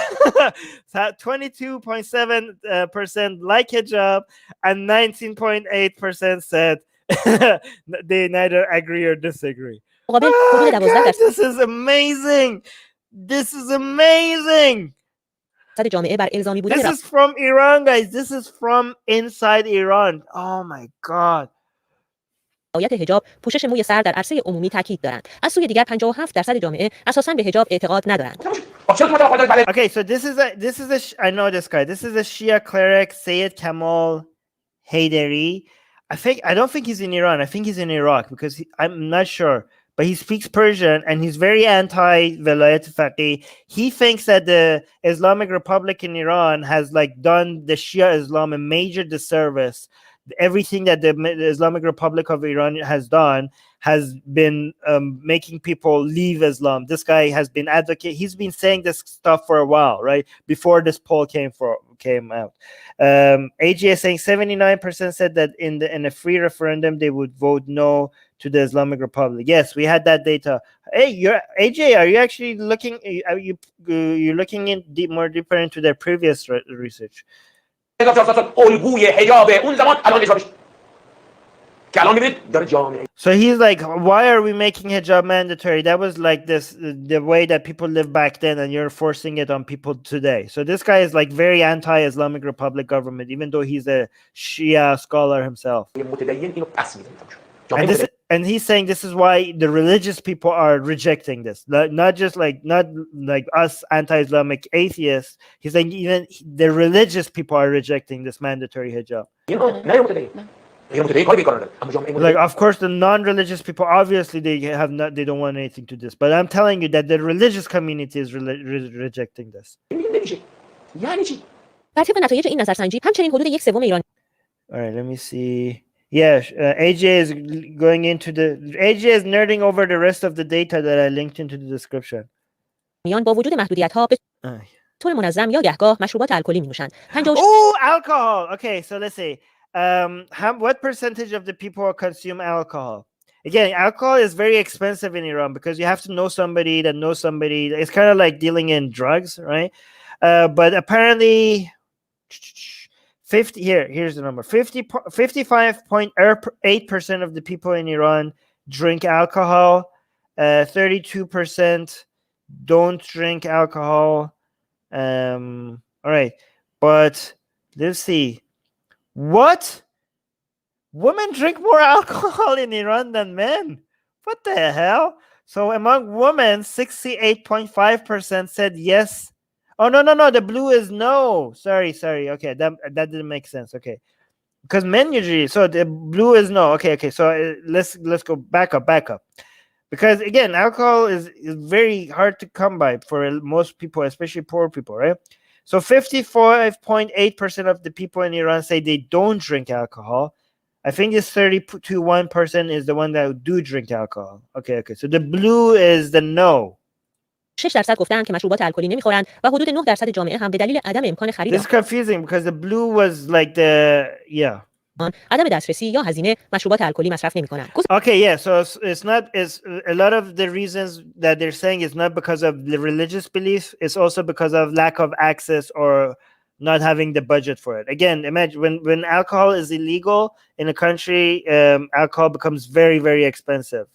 22.7% like hijab, and 19.8% said they neither agree or disagree. God, this is amazing. This is amazing. This is from Iran, guys. This is from inside Iran. Oh my God. رعایت حجاب، پوشش موی سر در عرصه عمومی تاکید دارند. از سوی دیگر 57% جامعه اساساً به حجاب اعتقاد ندارند. Okay, so this is I know this guy. This is a Shia cleric, Sayyid Kamal Haidari. I don't think he's in Iran. I think he's in Iraq, because I'm not sure. But he speaks Persian, and he's very anti-Velayat Faqih. He thinks that the Islamic Republic in Iran has like done the Shia Islam a major disservice. Everything that the Islamic Republic of Iran has done has been making people leave Islam. This guy has been advocating. He's been saying this stuff for a while, right? Before this poll came out. AG is saying 79% said that in a free referendum they would vote no to the Islamic Republic. Yes, we had that data. Hey, AJ, are you actually looking? Are you looking in more deeper into their previous research? So he's like, why are we making hijab mandatory? That was like the way that people lived back then, and you're forcing it on people today. So this guy is like very anti-Islamic Republic government, even though he's a Shia scholar himself. And he's saying this is why the religious people are rejecting this, not like us anti-Islamic atheists. He's saying even the religious people are rejecting this mandatory hijab. Like, of course, the non-religious people, obviously they don't want anything to this. But I'm telling you that the religious community is rejecting this. بر طبق نتایج این نظرسنجی همچنین حدود 1/3 ایرانی All right, let me see. Yeah, AJ is going into the AJ is nerding over the rest of the data that I linked into the description. میان با وجود محدودیت‌ها به Uh, طور منظم یا گهگاه مشروبات الکلی می‌نوشند. 56 Oh, alcohol. Okay, so let's see. What percentage of the people consume alcohol? Again, alcohol is very expensive in Iran because you have to know somebody that knows somebody. It's kind of like dealing in drugs, right? But apparently, 50 here's the number. 55.8% of the people in Iran drink alcohol. 32% don't drink alcohol. All right, but let's see. What? Women drink more alcohol in Iran than men? What the hell? So among women, 68.5% said yes. Oh, no. The blue is no. Sorry. Okay, that didn't make sense. Okay. Because men usually, so the blue is no. Okay. So let's go back up. Because again, alcohol is very hard to come by for most people, especially poor people, right? So 55.8% of the people in Iran say they don't drink alcohol. I think this 31% is the one that do drink alcohol. Okay. So the blue is the no. 6% گفتند که مشروبات الکلی نمی‌خورند و حدود 9% جامعه هم به دلیل عدم امکان خرید This is confusing because the blue was like آن عدم دسترسی یا هزینه مشروبات الکلی مصرف نمی‌کنند. Okay, yeah. So it's not. It's a lot of the reasons that they're saying is not because of the religious belief. It's also because of lack of access or not having the budget for it. Again, imagine when alcohol is illegal in a country, alcohol becomes very, very expensive.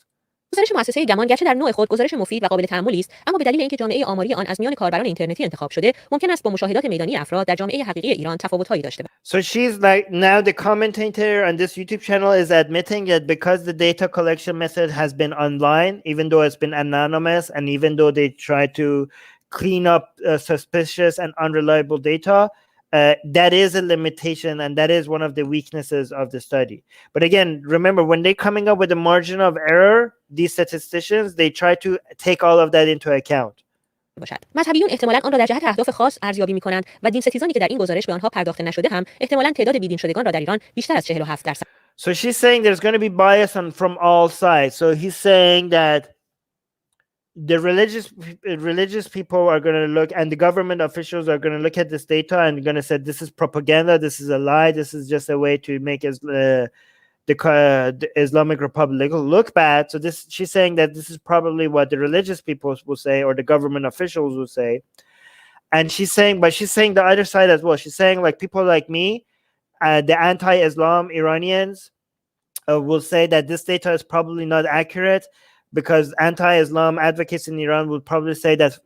گزارش مؤسسه گمان گرچه در نوع خود گزارش مفید و قابل تأملی است، اما به دلیل اینکه جامعه آماری آن از میان کاربران اینترنتی انتخاب شده، ممکن است با مشاهدات میدانی افراد در جامعه حقیقی ایران تفاوت‌هایی داشته باشد. So she's like, now the commentator on this YouTube channel is admitting that because the data collection method has been online, even though it's been anonymous, and even though they try to clean up suspicious and unreliable data, that is a limitation, and that is one of the weaknesses of the study. But again, remember, when they're coming up with a margin of error, these statisticians, they try to take all of that into account. باشد. مذهبیون احتمالاً آن را در جهت اهداف خاص ارزیابی می‌کنند و دین ستیزانی که در این گزارش به آنها پرداخته نشده هم احتمالاً تعداد بیدین شدگان را در ایران بیشتر از 47%. So she's saying there's going to be bias from all sides. So he's saying that the religious people are going to look, and the government officials are going to look at this data and going to say this is propaganda, this is a lie, this is just a way to make the Islamic Republic look bad. So she's saying that this is probably what the religious people will say, or the government officials will say. And she's saying the other side as well. She's saying like people like me, the anti-Islam Iranians will say that this data is probably not accurate, because anti-Islam advocates in Iran would probably say that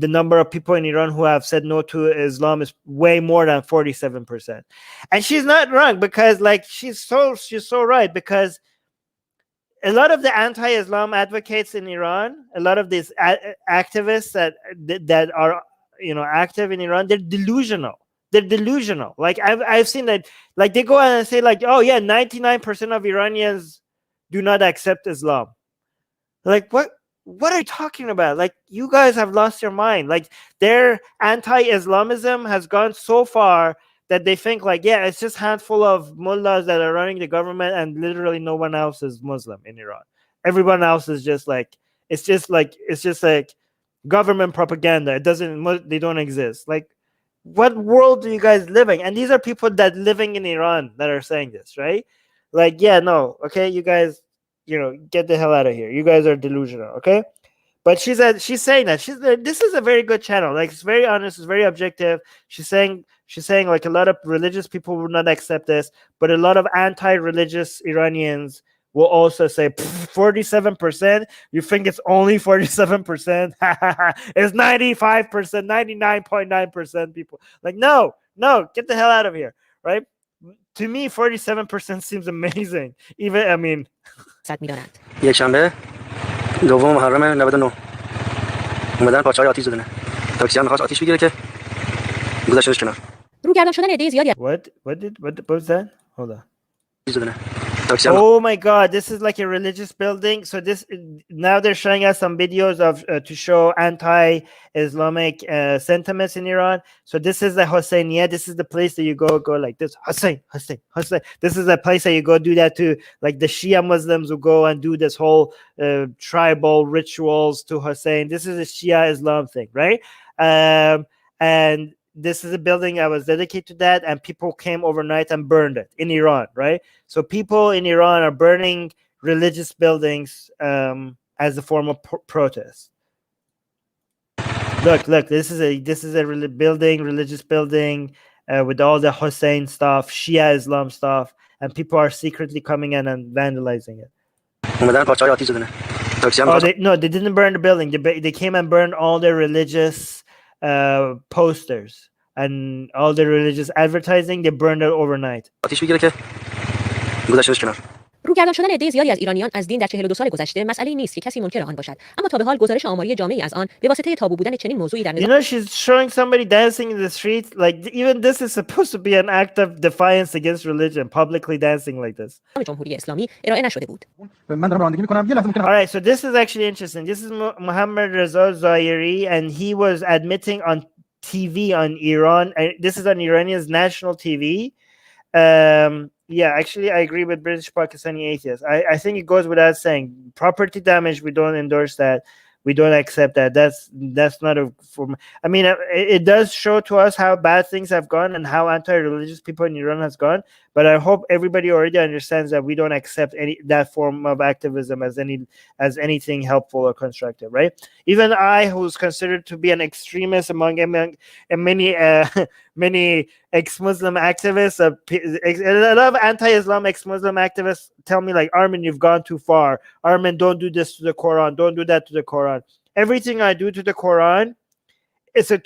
the number of people in Iran who have said no to Islam is way more than 47%. And she's not wrong, because like she's so right, because a lot of the anti-Islam advocates in Iran, a lot of these activists that are active in Iran, they're delusional. Like I've seen that, like they go out and say like, oh yeah, 99% of Iranians do not accept Islam. Like what are you talking about? Like, you guys have lost your mind. Like, their anti-Islamism has gone so far that they think like, yeah, it's just a handful of mullahs that are running the government, and literally no one else is Muslim in Iran. Everyone else is just like, it's just like government propaganda. They don't exist. Like, what world do you guys live in? And these are people that living in Iran that are saying this, right? Like, yeah, no, okay, you guys, get the hell out of here. You guys are delusional, okay? But she's saying that this is a very good channel. Like, it's very honest, it's very objective. She's saying like a lot of religious people will not accept this, but a lot of anti-religious Iranians will also say 47%. You think it's only 47%? It's 95%, 99.9% people. Like, no, get the hell out of here, right? To me, 47% seems amazing. Even, I mean, یک شنبه دوم محرم 99 اومدن پاچه‌های آتیش زدن. تاکسی‌ها می‌خواست آتیش بگیره که گذاشتش کنار. روگردان شدن عده زیادی what was that? Hold on. زدن. Oh my God, this is like a religious building. So this now they're showing us some videos of to show anti-Islamic sentiments in Iran. So this is the Hosseiniya. This is the place that you go like this. Hussein, Hussein, Hussein. This is the place that you go do that to, like the Shia Muslims who go and do this whole tribal rituals to Hussein. This is a Shia Islam thing, right? And this is a building that was dedicated to that, and people came overnight and burned it in Iran, right? So people in Iran are burning religious buildings as a form of protest. Look, this is a religious building with all the Hussein stuff, Shia Islam stuff, and people are secretly coming in and vandalizing it. No, they didn't burn the building. They came and burned all their religious posters and all the religious advertising. They burned it overnight. روگردان شدن عده زیادی از ایرانیان از دین در 42 سال گذشته مسئله نیست که کسی منکر آن باشد، اما تا به حال گزارش آماری جامعی از آن به واسطه تابو بودن چنین موضوعی در نظام she's showing somebody dancing in the street. Like even this is supposed to be an act of defiance against religion, publicly dancing like this. جمهوری اسلامی ارائه نشده بود. All right, so this is actually interesting. This is Mohammad Reza Zahiri, and he was admitting on TV on Iran. This is on Iranian's national TV. Yeah, actually, I agree with British Pakistani atheists. I think it goes without saying, property damage, we don't endorse that. We don't accept that. That's not a form. I mean, it does show to us how bad things have gone and how anti-religious people in Iran has gone. But I hope everybody already understands that we don't accept that form of activism as anything helpful or constructive, right? Even I, who's considered to be an extremist among many ex-Muslim activists, a lot of anti-Islam ex-Muslim activists tell me like, Armin, you've gone too far. Armin, don't do this to the Quran. Don't do that to the Quran. Everything I do to the Quran, it's a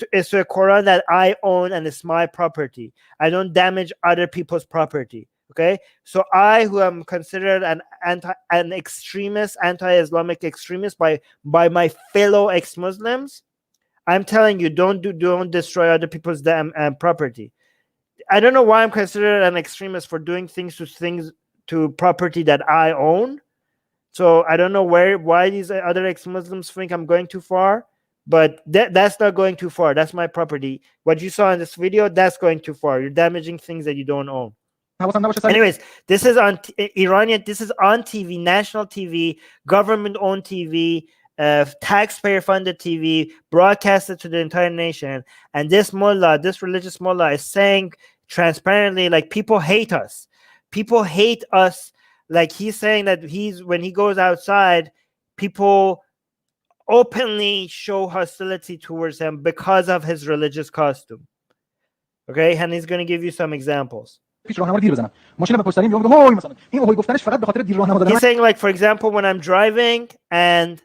Quran that I own and it's my property. I don't damage other people's property. Okay, so I, who am considered an extremist, anti-Islamic extremist by my fellow ex-Muslims, I'm telling you, don't destroy other people's property. I don't know why I'm considered an extremist for doing things to property that I own. So I don't know why these other ex-Muslims think I'm going too far, but that's not going too far. That's my property. What you saw in this video, that's going too far. You're damaging things that you don't own. Anyways, this is on Iranian. This is on TV, national TV, government-owned TV, taxpayer-funded TV, broadcasted to the entire nation. And this mullah, this religious mullah, is saying transparently, like, people hate us. People hate us. Like, he's saying that when he goes outside, people openly show hostility towards him because of his religious costume. Okay, and he's going to give you some examples. He's saying, like, for example, when I'm driving and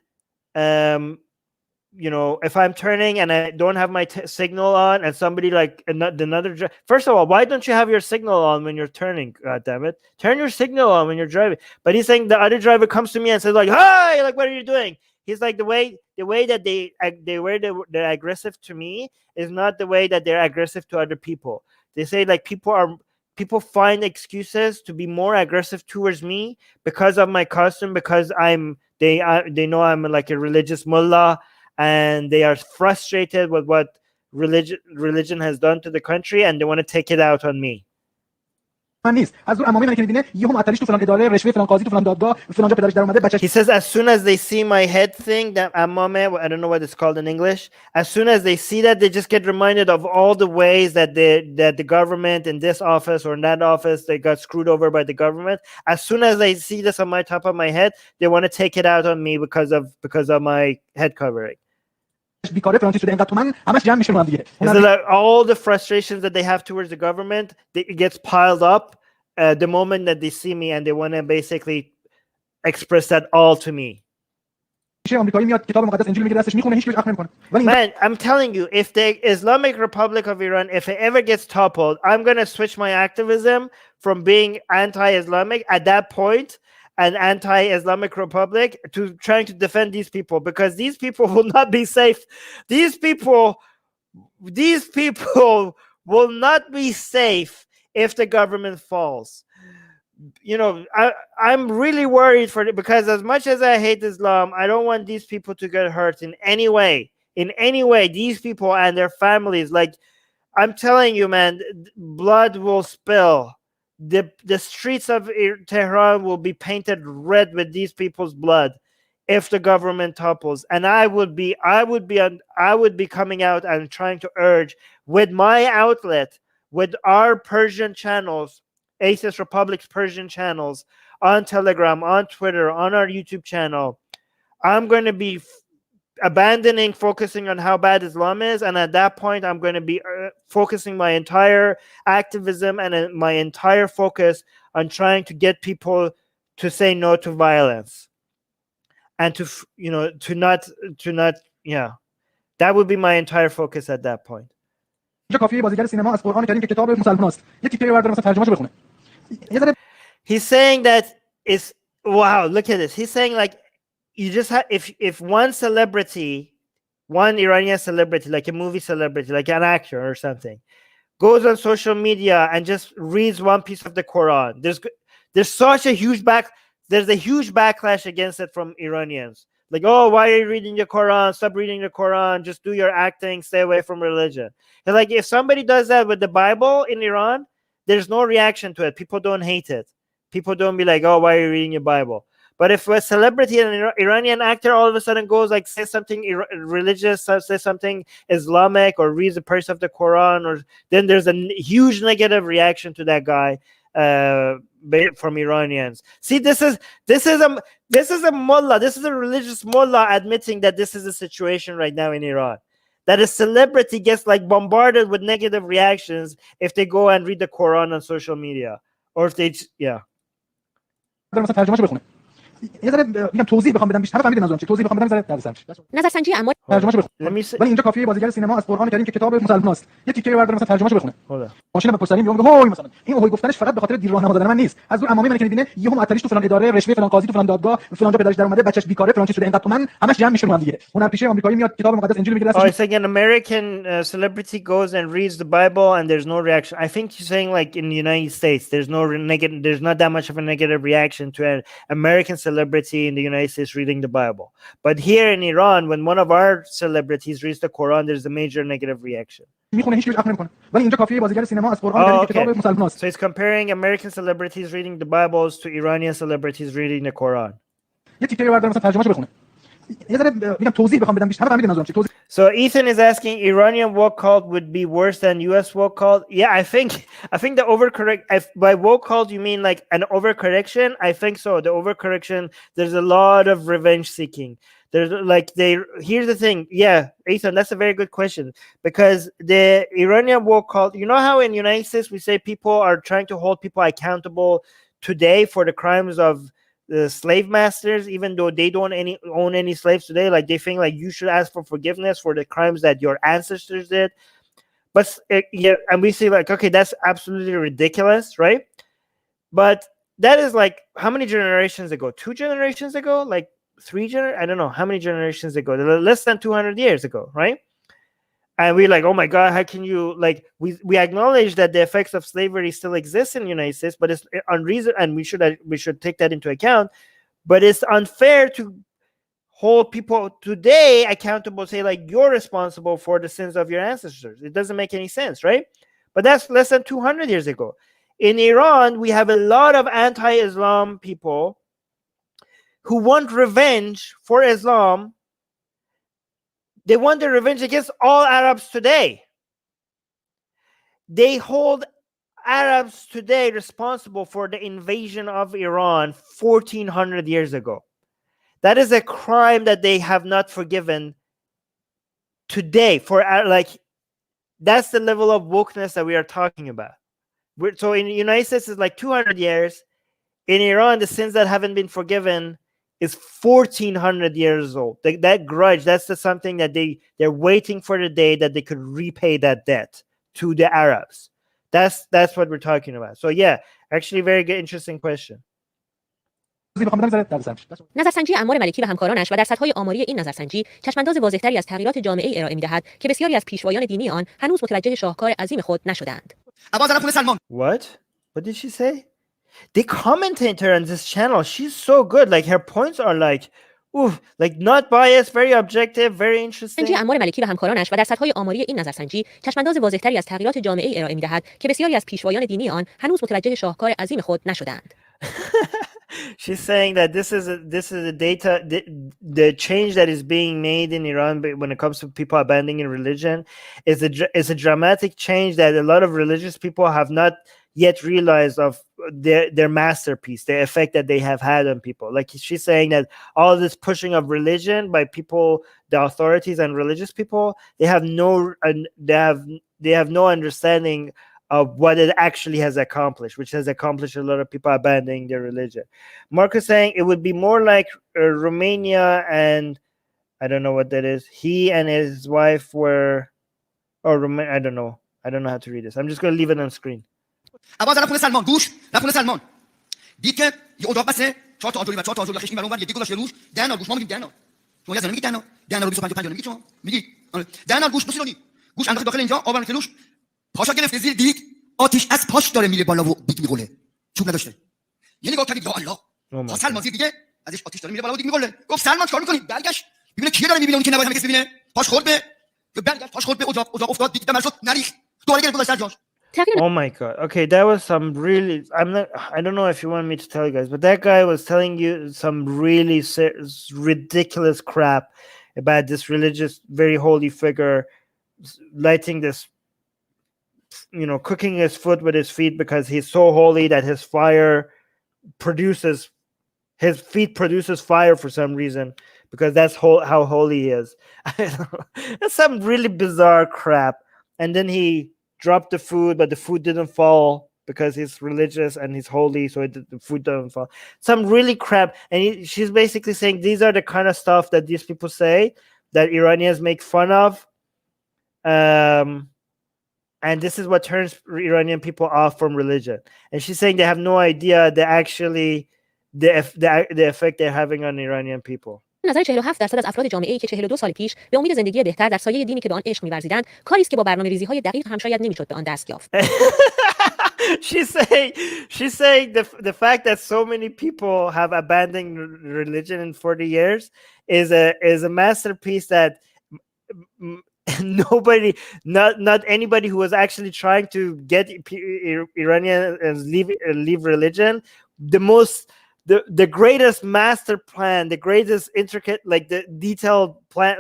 if I'm turning and I don't have my signal on, and somebody like another first of all, why don't you have your signal on when you're turning? God damn it, turn your signal on when you're driving. But he's saying the other driver comes to me and says like, "Hi, like, what are you doing?" He's like, the way that they're aggressive to me is not the way that they're aggressive to other people. They say like people find excuses to be more aggressive towards me because of my costume, because they know I'm like a religious mullah, and they are frustrated with what religion has done to the country, and they want to take it out on me. He says as soon as they see my head thing, that Ammame, I don't know what it's called in English, as soon as they see that, they just get reminded of all the ways that the government in this office or in that office, they got screwed over by the government. As soon as they see this on my top of my head, they want to take it out on me because of my head covering. Like all the frustrations that they have towards the government, it gets piled up the moment that they see me, and they want to basically express that all to me. Man, I'm telling you, if the Islamic Republic of Iran, if it ever gets toppled, I'm going to switch my activism from being anti-Islamic at that point, an anti-Islamic Republic, to trying to defend these people, because these people will not be safe. These people will not be safe if the government falls. I'm really worried because as much as I hate Islam, I don't want these people to get hurt in any way. In any way, these people and their families, like I'm telling you, man, blood will spill. The streets of Tehran will be painted red with these people's blood if the government topples. And I would be coming out and trying to urge with my outlet, with our Persian channels, Atheist Republic's Persian channels, on Telegram, on Twitter, on our YouTube channel. I'm going to be abandoning focusing on how bad Islam is, and at that point I'm going to be focusing my entire activism and my entire focus on trying to get people to say no to violence and to not that would be my entire focus at that point. He's saying that it's wow, look at this. He's saying like you just have if one celebrity, one Iranian celebrity, like a movie celebrity, like an actor or something, goes on social media and just reads one piece of the Quran, there's such a huge there's a huge backlash against it from Iranians. Like, oh, why are you reading the Quran? Stop reading the Quran. Just do your acting. Stay away from religion. And like, if somebody does that with the Bible in Iran, there's no reaction to it. People don't hate it. People don't be like, oh, why are you reading your Bible? But if a celebrity, an Iranian actor, all of a sudden goes like, say something religious, say something Islamic, or reads a verse of the Quran, or then there's a huge negative reaction to that guy from Iranians. See, this is a mullah, this is a religious mullah admitting that this is a situation right now in Iran, that a celebrity gets like bombarded with negative reactions if they go and read the Quran on social media, or if they یه ذره میگم توضیح بخوام بدم بیشتر فهمیدین منظورم چیه توضیح بخوام بدم ذره درد سرش نظرسنجی عمار ترجمهش بخون ولی اینجا کافیه بازیگر سینما از قرآن کریم که کتاب مسلماناست یه تیکه برداره مثلا ترجمهش بخونه ماشین بپرسیم میگه هوی مثلا این هوی گفتنش فقط به خاطر دیر راهنما دادن من نیست از اون عمامی من که میبینه یهو معطلیش تو فلان اداره رشوه فلان قاضی تو فلان دادگاه فلان جا پدرش در اومده بچهش بیکاره فلان چیز شده اینقدر تومن همش جمع میشه رو هم دیگه هنرپیشه آمریکایی میاد کتاب مقدس انجیل میگیره دستش. It's like an American celebrity goes and reads the Bible and there's no reaction. I think you're saying like in the United States there's not that much of a negative reaction to an American celebrity in the United States reading the Bible. But here in Iran, when one of our celebrities reads the Quran, there's a major negative reaction. So it's comparing American celebrities reading the Bibles to Iranian celebrities reading the Quran. So Ethan is asking, Iranian woke cult would be worse than US woke cult? Yeah, I think the overcorrect, by woke cult you mean like an overcorrection? I think so. The overcorrection, there's a lot of revenge seeking. There's like here's the thing. Yeah, Ethan, that's a very good question, because the Iranian woke cult, you know how in the United States we say people are trying to hold people accountable today for the crimes of the slave masters, even though they don't own any slaves today, like they think like you should ask for forgiveness for the crimes that your ancestors did. But yeah, and we say like, okay, that's absolutely ridiculous, right? But that is like how many generations ago? 2 generations ago? Like 3 I don't know how many generations ago. Less than 200 years ago, right? And we're like, oh my God, how can you, like, we acknowledge that the effects of slavery still exist in the United States, but it's unreasonable, and we should take that into account. But it's unfair to hold people today accountable, say like, you're responsible for the sins of your ancestors. It doesn't make any sense, right? But that's less than 200 years ago. In Iran, we have a lot of anti-Islam people who want revenge for Islam. They want their revenge against all Arabs today. They hold Arabs today responsible for the invasion of Iran 1400 years ago. That is a crime that they have not forgiven today. For like, that's the level of wokeness that we are talking about. So in the United States, it's like 200 years. In Iran, the sins that haven't been forgiven is 1400 years old. That grudge, that's something that they're waiting for the day that they could repay that debt to the Arabs. That's what we're talking about. So yeah, actually very good, interesting question. نظرسنجی عمار ملکی و همکارانش و درصدهای آماری این نظرسنجی چشمانداز واضح‌تری از تغییرات جامعه ارائه می‌دهد که بسیاری از پیشوایان دینی آن هنوز متوجه شاهکار عظیم خود نشدند. What did she say? the commentator on this channel, she's so good. Like her points are like, oof, like not biased, very objective, very interesting. سنجی عمار ملکی و همکارانش و درصدهای آماری این نظرسنجی چشمانداز واضح‌تری از تغییرات جامعه ارائه می‌دهد که بسیاری از پیشوایان دینی آن هنوز متوجه شاهکار عظیم خود نشدند. She's saying that this is the data, the change that is being made in Iran when it comes to people abandoning religion is a dramatic change that a lot of religious people have not yet realized of their masterpiece, the effect that they have had on people. Like she's saying that all this pushing of religion by people, the authorities and religious people, they have no understanding of what it actually has accomplished, which has accomplished a lot of people abandoning their religion. Mark is saying it would be more like Romania, and I don't know what that is. He and his wife were, or I don't know how to read this. I'm just going to leave it on screen. عباس رفت خونه سلمان گوش رفت خونه سلمان دید که یه اتاق بسه 4 تا آجوری و 4 تا آجوری خشکی برام یه دیگه گذاشته روش دهنا گوش ما میگیم دهنا شما یه زنه میگید دهنا رو 25 میگید شما میگید دهنا گوش بسیلونی گوش انداخت داخل اینجا آب که روش پاشا گرفت زیر دید آتش از پاش داره میره بالا و بیت میگله چوب نداشته یه نگاه کردید یا الله سلمان زیر دیگه ازش آتش داره میره بالا و دیت میگله گفت سلمان چیکار میکنی برگشت ببینه کیه داره میبینه اون که نباید همه کسی ببینه پاش خورد به برگشت پاش خورد به اتاق افتاد دید دمر شد نریخت دوباره گرفت گذاشت جاش. Oh my god. Okay, that was some really I don't know if you want me to tell you guys, but that guy was telling you some really ridiculous crap about this religious very holy figure lighting this, you know, cooking his food with his feet because he's so holy that his feet produces fire for some reason because that's how holy he is. That's some really bizarre crap. And then he dropped the food, but the food didn't fall because he's religious and he's holy, so the food doesn't fall. Some really crap. And she's basically saying these are the kind of stuff that these people say that Iranians make fun of. And this is what turns Iranian people off from religion. And she's saying they have no idea the effect they're having on Iranian people. نظر 47% از افراد جامعه‌ای که 42 سال پیش به امید زندگی بهتر در سایه دینی که به آن عشق می‌ورزیدند، کاری است که با برنامه‌ریزی‌های دقیق هم شاید نمی‌شد به آن دست یافت. She's saying the fact that so many people have abandoned religion in 40 years is a masterpiece that nobody, not anybody who was actually trying to get Iranians leave religion, the greatest master plan, the greatest intricate, like the detailed plan,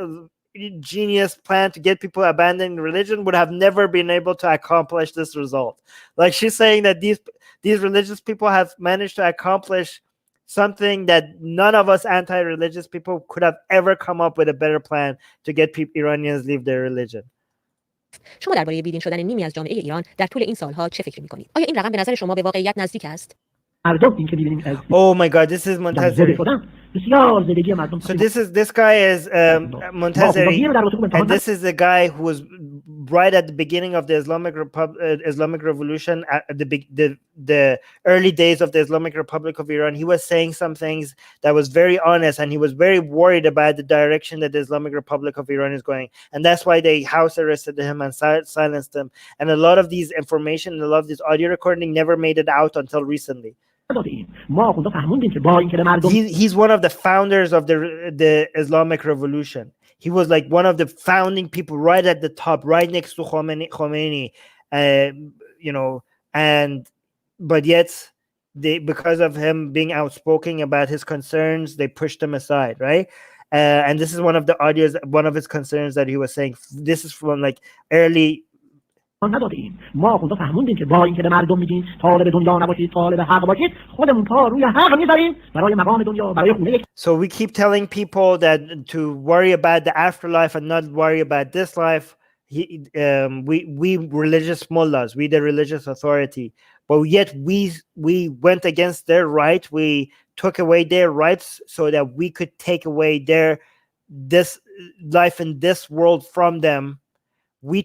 genius plan to get people abandoning religion would have never been able to accomplish this result. Like she's saying that these religious people have managed to accomplish something that none of us anti-religious people could have ever come up with a better plan to get Iranians leave their religion. شما درباره بیدین شدن نیمی از جامعه ایران در طول این سالها چه فکر می‌کنید؟ آیا این رقم به نظر شما به واقعیت نزدیک است؟ Oh my god, this is Montazeri. So this guy is Montazeri, and this is the guy who was right at the beginning of the Islamic Revolution, at the early days of the Islamic Republic of Iran. He was saying some things that was very honest, and he was very worried about the direction that the Islamic Republic of Iran is going, and that's why they house arrested him and silenced him. And a lot of these information, a lot of this audio recording never made it out until recently. He's one of the founders of the Islamic Revolution. He was like one of the founding people right at the top, right next to Khomeini, you know, but yet because of him being outspoken about his concerns, they pushed him aside, right? And this is one of the audios, one of his concerns that he was saying. This is from like early. ما خدا فهموندیم که با اینکه به مردم میگین طالب دنیا نباشید طالب حق باشید خودمون پا روی حق میذاریم برای مقام دنیا برای خونه. So we keep telling people that to worry about the afterlife and not worry about this life. We religious mullahs, we the religious authority, but yet we went against their right. We took away their rights so that we could take away this life in this world from them. We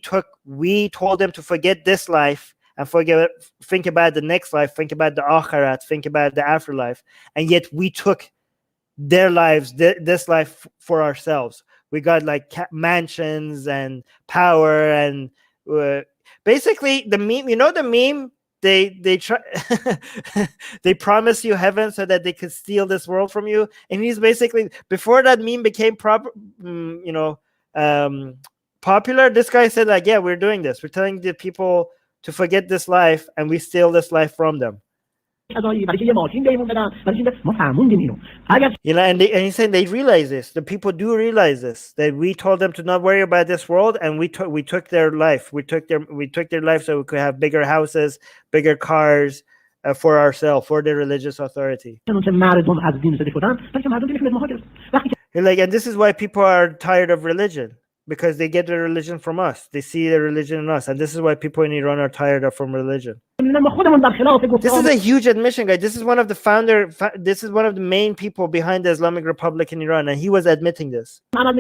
told them to forget this life and think about the next life, think about the akhirat, think about the afterlife, and yet we took their lives, this life for ourselves. We got like mansions and power and basically the meme. You know the meme they try they promise you heaven so that they could steal this world from you. And he's basically, before that meme became popular, this guy said like, yeah, we're doing this, we're telling the people to forget this life and we steal this life from them. And he's saying they realize this. The people do realize this, that we told them to not worry about this world, and we took their life. We took their life so we could have bigger houses, bigger cars for ourselves, for the religious authority. And this is why people are tired of religion, because they get their religion from us. They see their religion in us, and this is why people in Iran are tired of from religion. This is a huge admission, guys. This is one of the main people behind the Islamic Republic in Iran, and he was admitting this. Like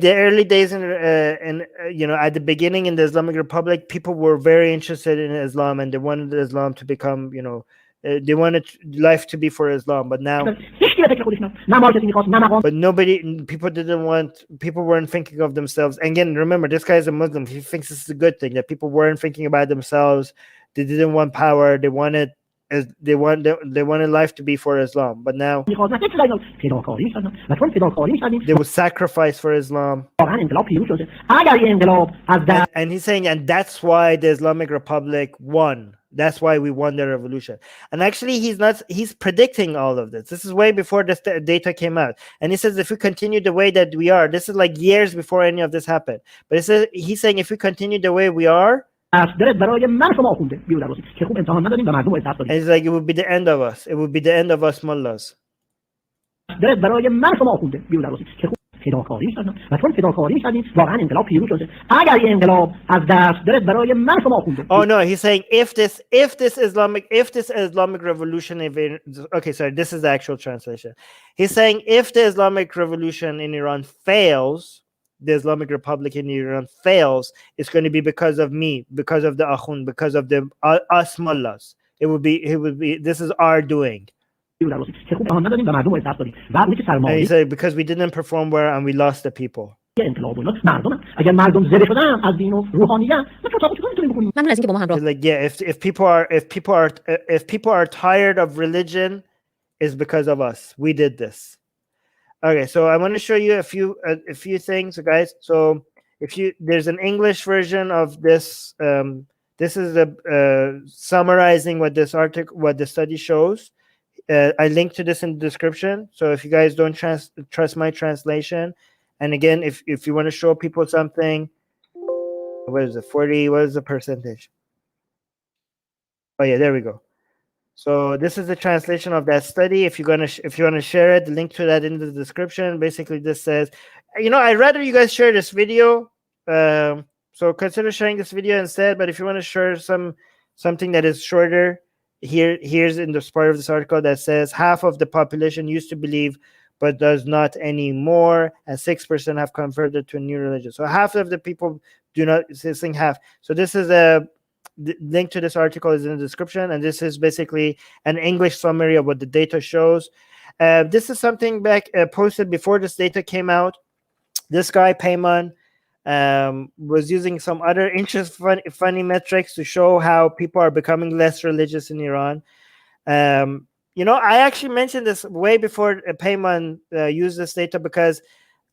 the early days at the beginning in the Islamic Republic, people were very interested in Islam, and they wanted Islam to become, they wanted life to be for Islam. But now, people weren't thinking of themselves. And again, remember, this guy is a Muslim. He thinks this is a good thing, that people weren't thinking about themselves. They didn't want power. They wanted life to be for Islam. But now they would sacrifice for Islam. And he's saying, and that's why the Islamic Republic won. That's why we won the revolution. And actually, he's predicting all of this. This is way before this data came out. And he says, if we continue the way that we are, this is like years before any of this happened. But he's saying, if we continue the way we are, and it's like, it would be the end of us. It would be the end of us mullahs. Oh no, he's saying if this Islamic revolution, this is the actual translation. He's saying if the Islamic revolution in Iran fails, the Islamic Republic in Iran fails, it's going to be because of me, because of the Akhund, because of the us mullahs. It would be this is our doing. And he said, because we didn't perform well and we lost the people. Like, yeah, if people are tired of religion, it's because of us. We did this. Okay, so I want to show you a few things, guys. So there's an English version of this. This is summarizing what the study shows. I linked to this in the description. So if you guys don't trust my translation, and again, if you want to show people something, what is it? 40? What is the percentage? Oh yeah, there we go. So this is the translation of that study. If you want to share it, the link to that in the description. Basically, this says, I'd rather you guys share this video. So consider sharing this video instead. But if you want to share something that is shorter, here's in this part of this article that says half of the population used to believe but does not anymore, and 6% have converted to a new religion. So half of the people do not, saying half. So this is the link to this article is in the description, and this is basically an English summary of what the data shows. This is something posted before this data came out. This guy Pooyan was using some other funny metrics to show how people are becoming less religious in Iran. I actually mentioned this way before Pooyan used this data, because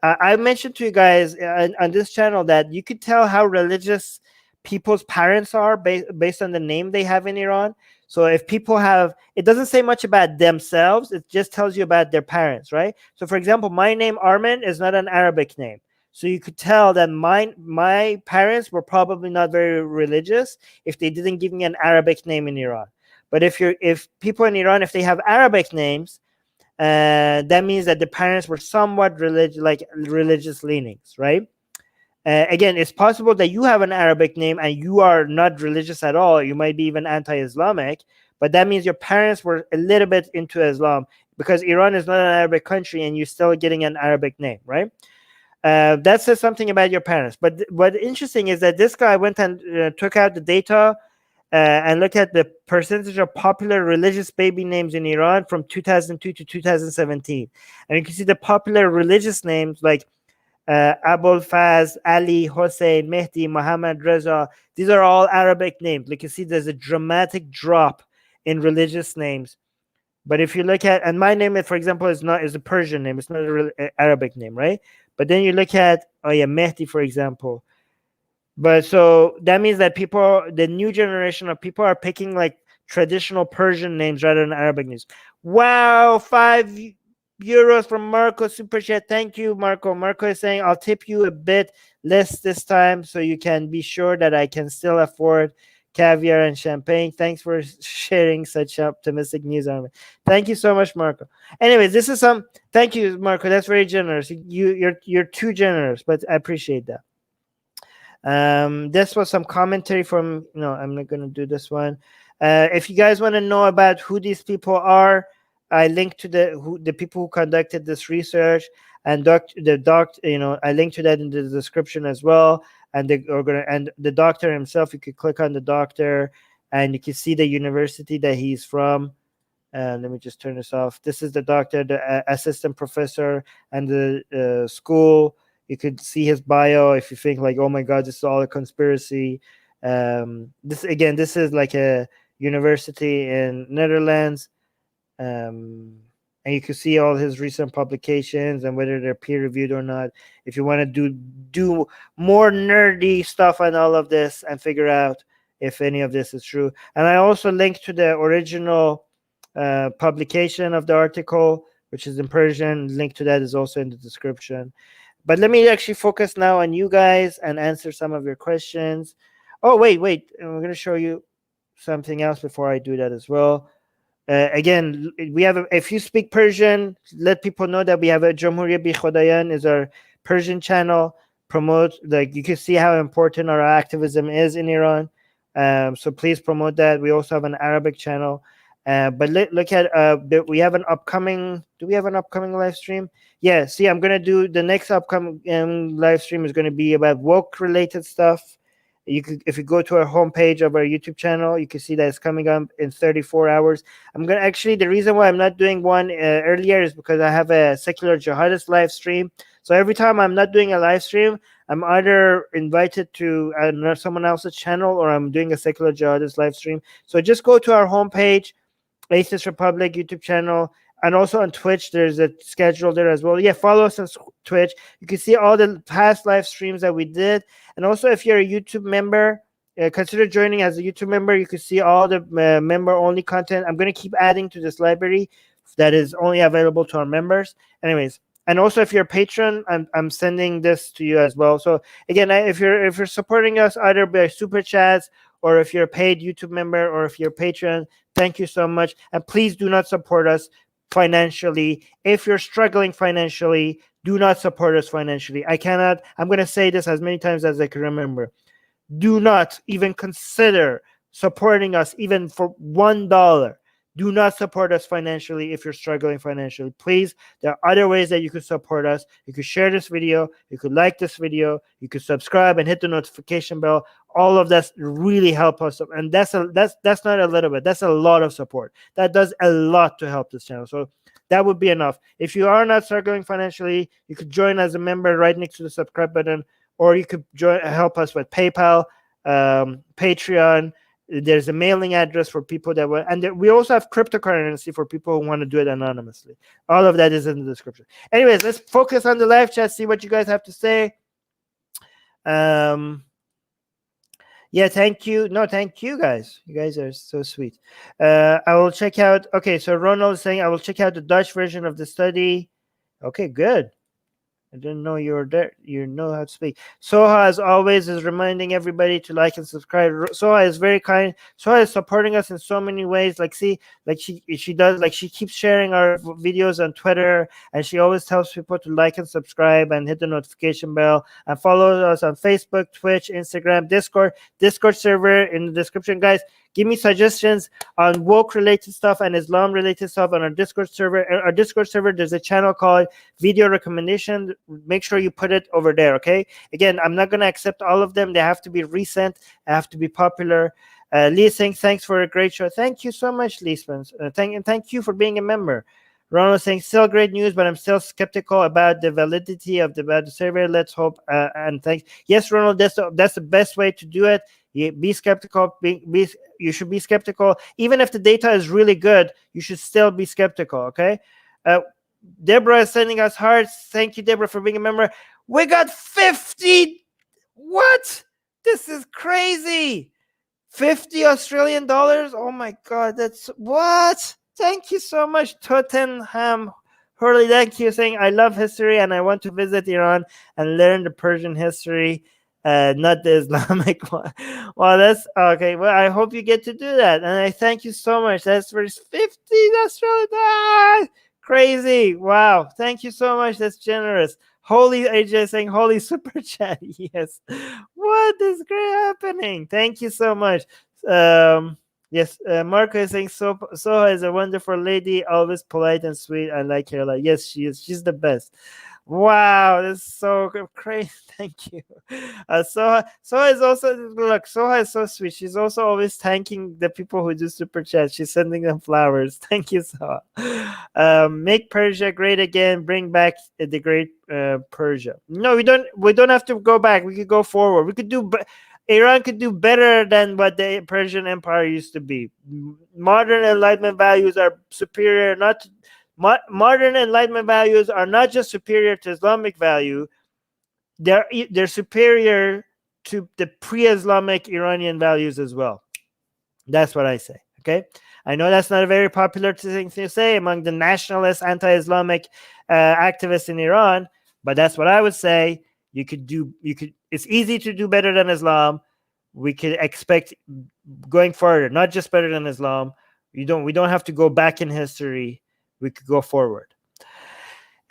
I mentioned to you guys on this channel that you could tell how religious people's parents are based on the name they have in Iran. So if people have, it doesn't say much about themselves, it just tells you about their parents, right? So for example, my name Armin is not an Arabic name. So you could tell that my parents were probably not very religious if they didn't give me an Arabic name in Iran. But if people in Iran, if they have Arabic names, that means that the parents were somewhat religious leanings, right? Again, it's possible that you have an Arabic name and you are not religious at all. You might be even anti-Islamic, but that means your parents were a little bit into Islam, because Iran is not an Arabic country and you're still getting an Arabic name, right? That says something about your parents. But what's interesting is that this guy went and took out the data and look at the percentage of popular religious baby names in Iran from 2002 to 2017. And you can see the popular religious names like Abul Faz, Ali, Hossein, Mehdi, Muhammad, Reza. These are all Arabic names. Like you see, there's a dramatic drop in religious names. But if you look at, and my name, for example, is a Persian name. It's not a Arabic name, right? But then you look at, Mehdi, for example. But so that means that the new generation of people are picking like traditional Persian names rather than Arabic names. Wow, €5 from Marco Super Chat. Thank you, Marco. Marco is saying, I'll tip you a bit less this time so you can be sure that I can still afford caviar and champagne. Thanks for sharing such optimistic news, Armin. Thank you so much, Marco. Anyways, thank you, Marco. That's very generous. You're too generous, but I appreciate that. This was some commentary from, no, I'm not going to do this one. If you guys want to know about who these people are, I linked to the people who conducted this research, and I linked to that in the description as well. And the doctor himself, you could click on the doctor, and you can see the university that he's from. Let me just turn this off. This is the doctor, the assistant professor, and the school. You could see his bio if you think like, oh my God, this is all a conspiracy. This is like a university in Netherlands. And you can see all his recent publications and whether they're peer reviewed or not. If you want to do more nerdy stuff on all of this and figure out if any of this is true. And I also linked to the original publication of the article, which is in Persian. Link to that is also in the description. But let me actually focus now on you guys and answer some of your questions. Oh, wait. I'm going to show you something else before I do that as well. Again, we have if you speak Persian, let people know that we have a Jamhuriye Bi Khodayan is our Persian channel. Promote, like, you can see how important our activism is in Iran. So please promote that. We also have an Arabic channel. But look at we have an upcoming. Do we have an upcoming live stream? Yeah. See, I'm gonna do the next upcoming live stream is gonna be about woke related stuff. If you go to our homepage of our YouTube channel, you can see that it's coming up in 34 hours. The reason why I'm not doing one earlier is because I have a secular jihadist live stream. So every time I'm not doing a live stream, I'm either invited to someone else's channel or I'm doing a secular jihadist live stream. So just go to our homepage, Atheist Republic YouTube channel, and also on Twitch, there's a schedule there as well. Yeah, follow us on Twitch. You can see all the past live streams that we did. And also, if you're a YouTube member, consider joining as a YouTube member. You can see all the member-only content. I'm going to keep adding to this library that is only available to our members. Anyways, and also if you're a patron, I'm sending this to you as well. So again, if you're supporting us either by super chats or if you're a paid YouTube member or if you're a patron, thank you so much. And please do not support us financially. If you're struggling financially, do not support us financially. I'm going to say this as many times as I can remember. Do not even consider supporting us even for $1. Do not support us financially if you're struggling financially. Please, there are other ways that you could support us. You could share this video. You could like this video. You could subscribe and hit the notification bell. All of that really help us. And that's not a little bit. That's a lot of support. That does a lot to help this channel. So that would be enough. If you are not struggling financially, you could join as a member right next to the subscribe button, or you could help us with PayPal, Patreon. There's a mailing address for people that want, and we also have cryptocurrency for people who want to do it anonymously. All of that is in the description. Anyways, let's focus on the live chat, see what you guys have to say. Yeah, thank you. No, thank you guys. You guys are so sweet. I will check out. Okay, so Ronald is saying I will check out the Dutch version of the study. Okay, good. I didn't know you were there. You know how to speak. Soha, as always, is reminding everybody to like and subscribe. Soha is very kind. Soha is supporting us in so many ways. Like, see, like she does. Like, she keeps sharing our videos on Twitter, and she always tells people to like and subscribe and hit the notification bell and follow us on Facebook, Twitch, Instagram, Discord server in the description, guys. Give me suggestions on woke-related stuff and Islam-related stuff on our Discord server. Our Discord server, there's a channel called Video Recommendation. Make sure you put it over there, okay? Again, I'm not going to accept all of them. They have to be recent. They have to be popular. Lee saying thanks for a great show. Thank you so much, Lee Spence. Thank you for being a member. Ronald saying still great news, but I'm still skeptical about the validity of the survey. Let's hope and thanks. Yes, Ronald, that's the best way to do it. Be skeptical. You should be skeptical, even if the data is really good. You should still be skeptical. Okay. Deborah is sending us hearts. Thank you, Deborah, for being a member. We got 50. What? This is crazy. 50 Australian dollars. Oh my God, that's what? Thank you so much, Tottenham Hurley. Thank you, saying I love history and I want to visit Iran and learn the Persian history, not the Islamic one. Well, that's okay. Well, I hope you get to do that, and I thank you so much. That's for 50 Australian dollars. Crazy. Wow. Thank you so much. That's generous. Holy AJ saying holy super chat. Yes. What is great happening? Thank you so much. Yes, Marco is saying Soha is a wonderful lady, always polite and sweet. I like her. Like, yes, she is. She's the best. Wow, that's so crazy. Thank you. Soha is also, look, Soha is so sweet. She's also always thanking the people who do super chat. She's sending them flowers. Thank you, Soha. Make Persia great again. Bring back the great Persia. No, we don't have to go back. We could go forward. We could do Iran could do better than what the Persian Empire used to be. Modern Enlightenment values are superior. Modern Enlightenment values are not just superior to Islamic value. They're superior to the pre-Islamic Iranian values as well. That's what I say. Okay, I know that's not a very popular thing to say among the nationalist, anti-Islamic activists in Iran, but that's what I would say. It's easy to do better than Islam. We could expect going further, not just better than Islam. We don't have to go back in history. We could go forward.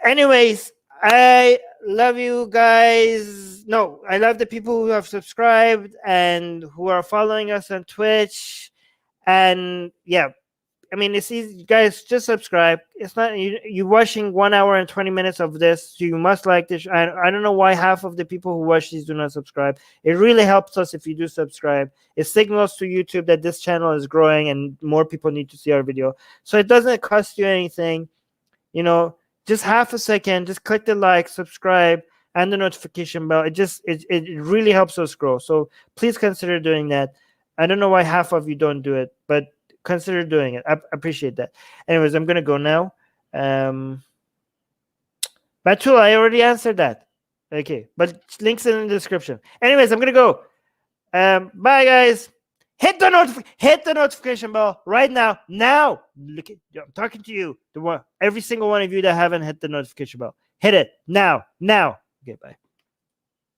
Anyways, I love you guys. No, I love the people who have subscribed and who are following us on Twitch. And yeah, I mean, it's easy. You guys, just subscribe. It's not you're watching 1 hour and 20 minutes of this. So you must like this. I don't know why half of the people who watch these do not subscribe. It really helps us if you do subscribe. It signals to YouTube that this channel is growing and more people need to see our video. So it doesn't cost you anything. You know, just half a second. Just click the like, subscribe, and the notification bell. It really helps us grow. So please consider doing that. I don't know why half of you don't do it, but consider doing it. I appreciate that. Anyways, I'm gonna go now. Batul, I already answered that. Okay, but links in the description. Anyways, I'm gonna go. Bye, guys. Hit the notification bell right now. Now, look, I'm talking to you. Every single one of you that haven't hit the notification bell. Hit it now. Okay, bye.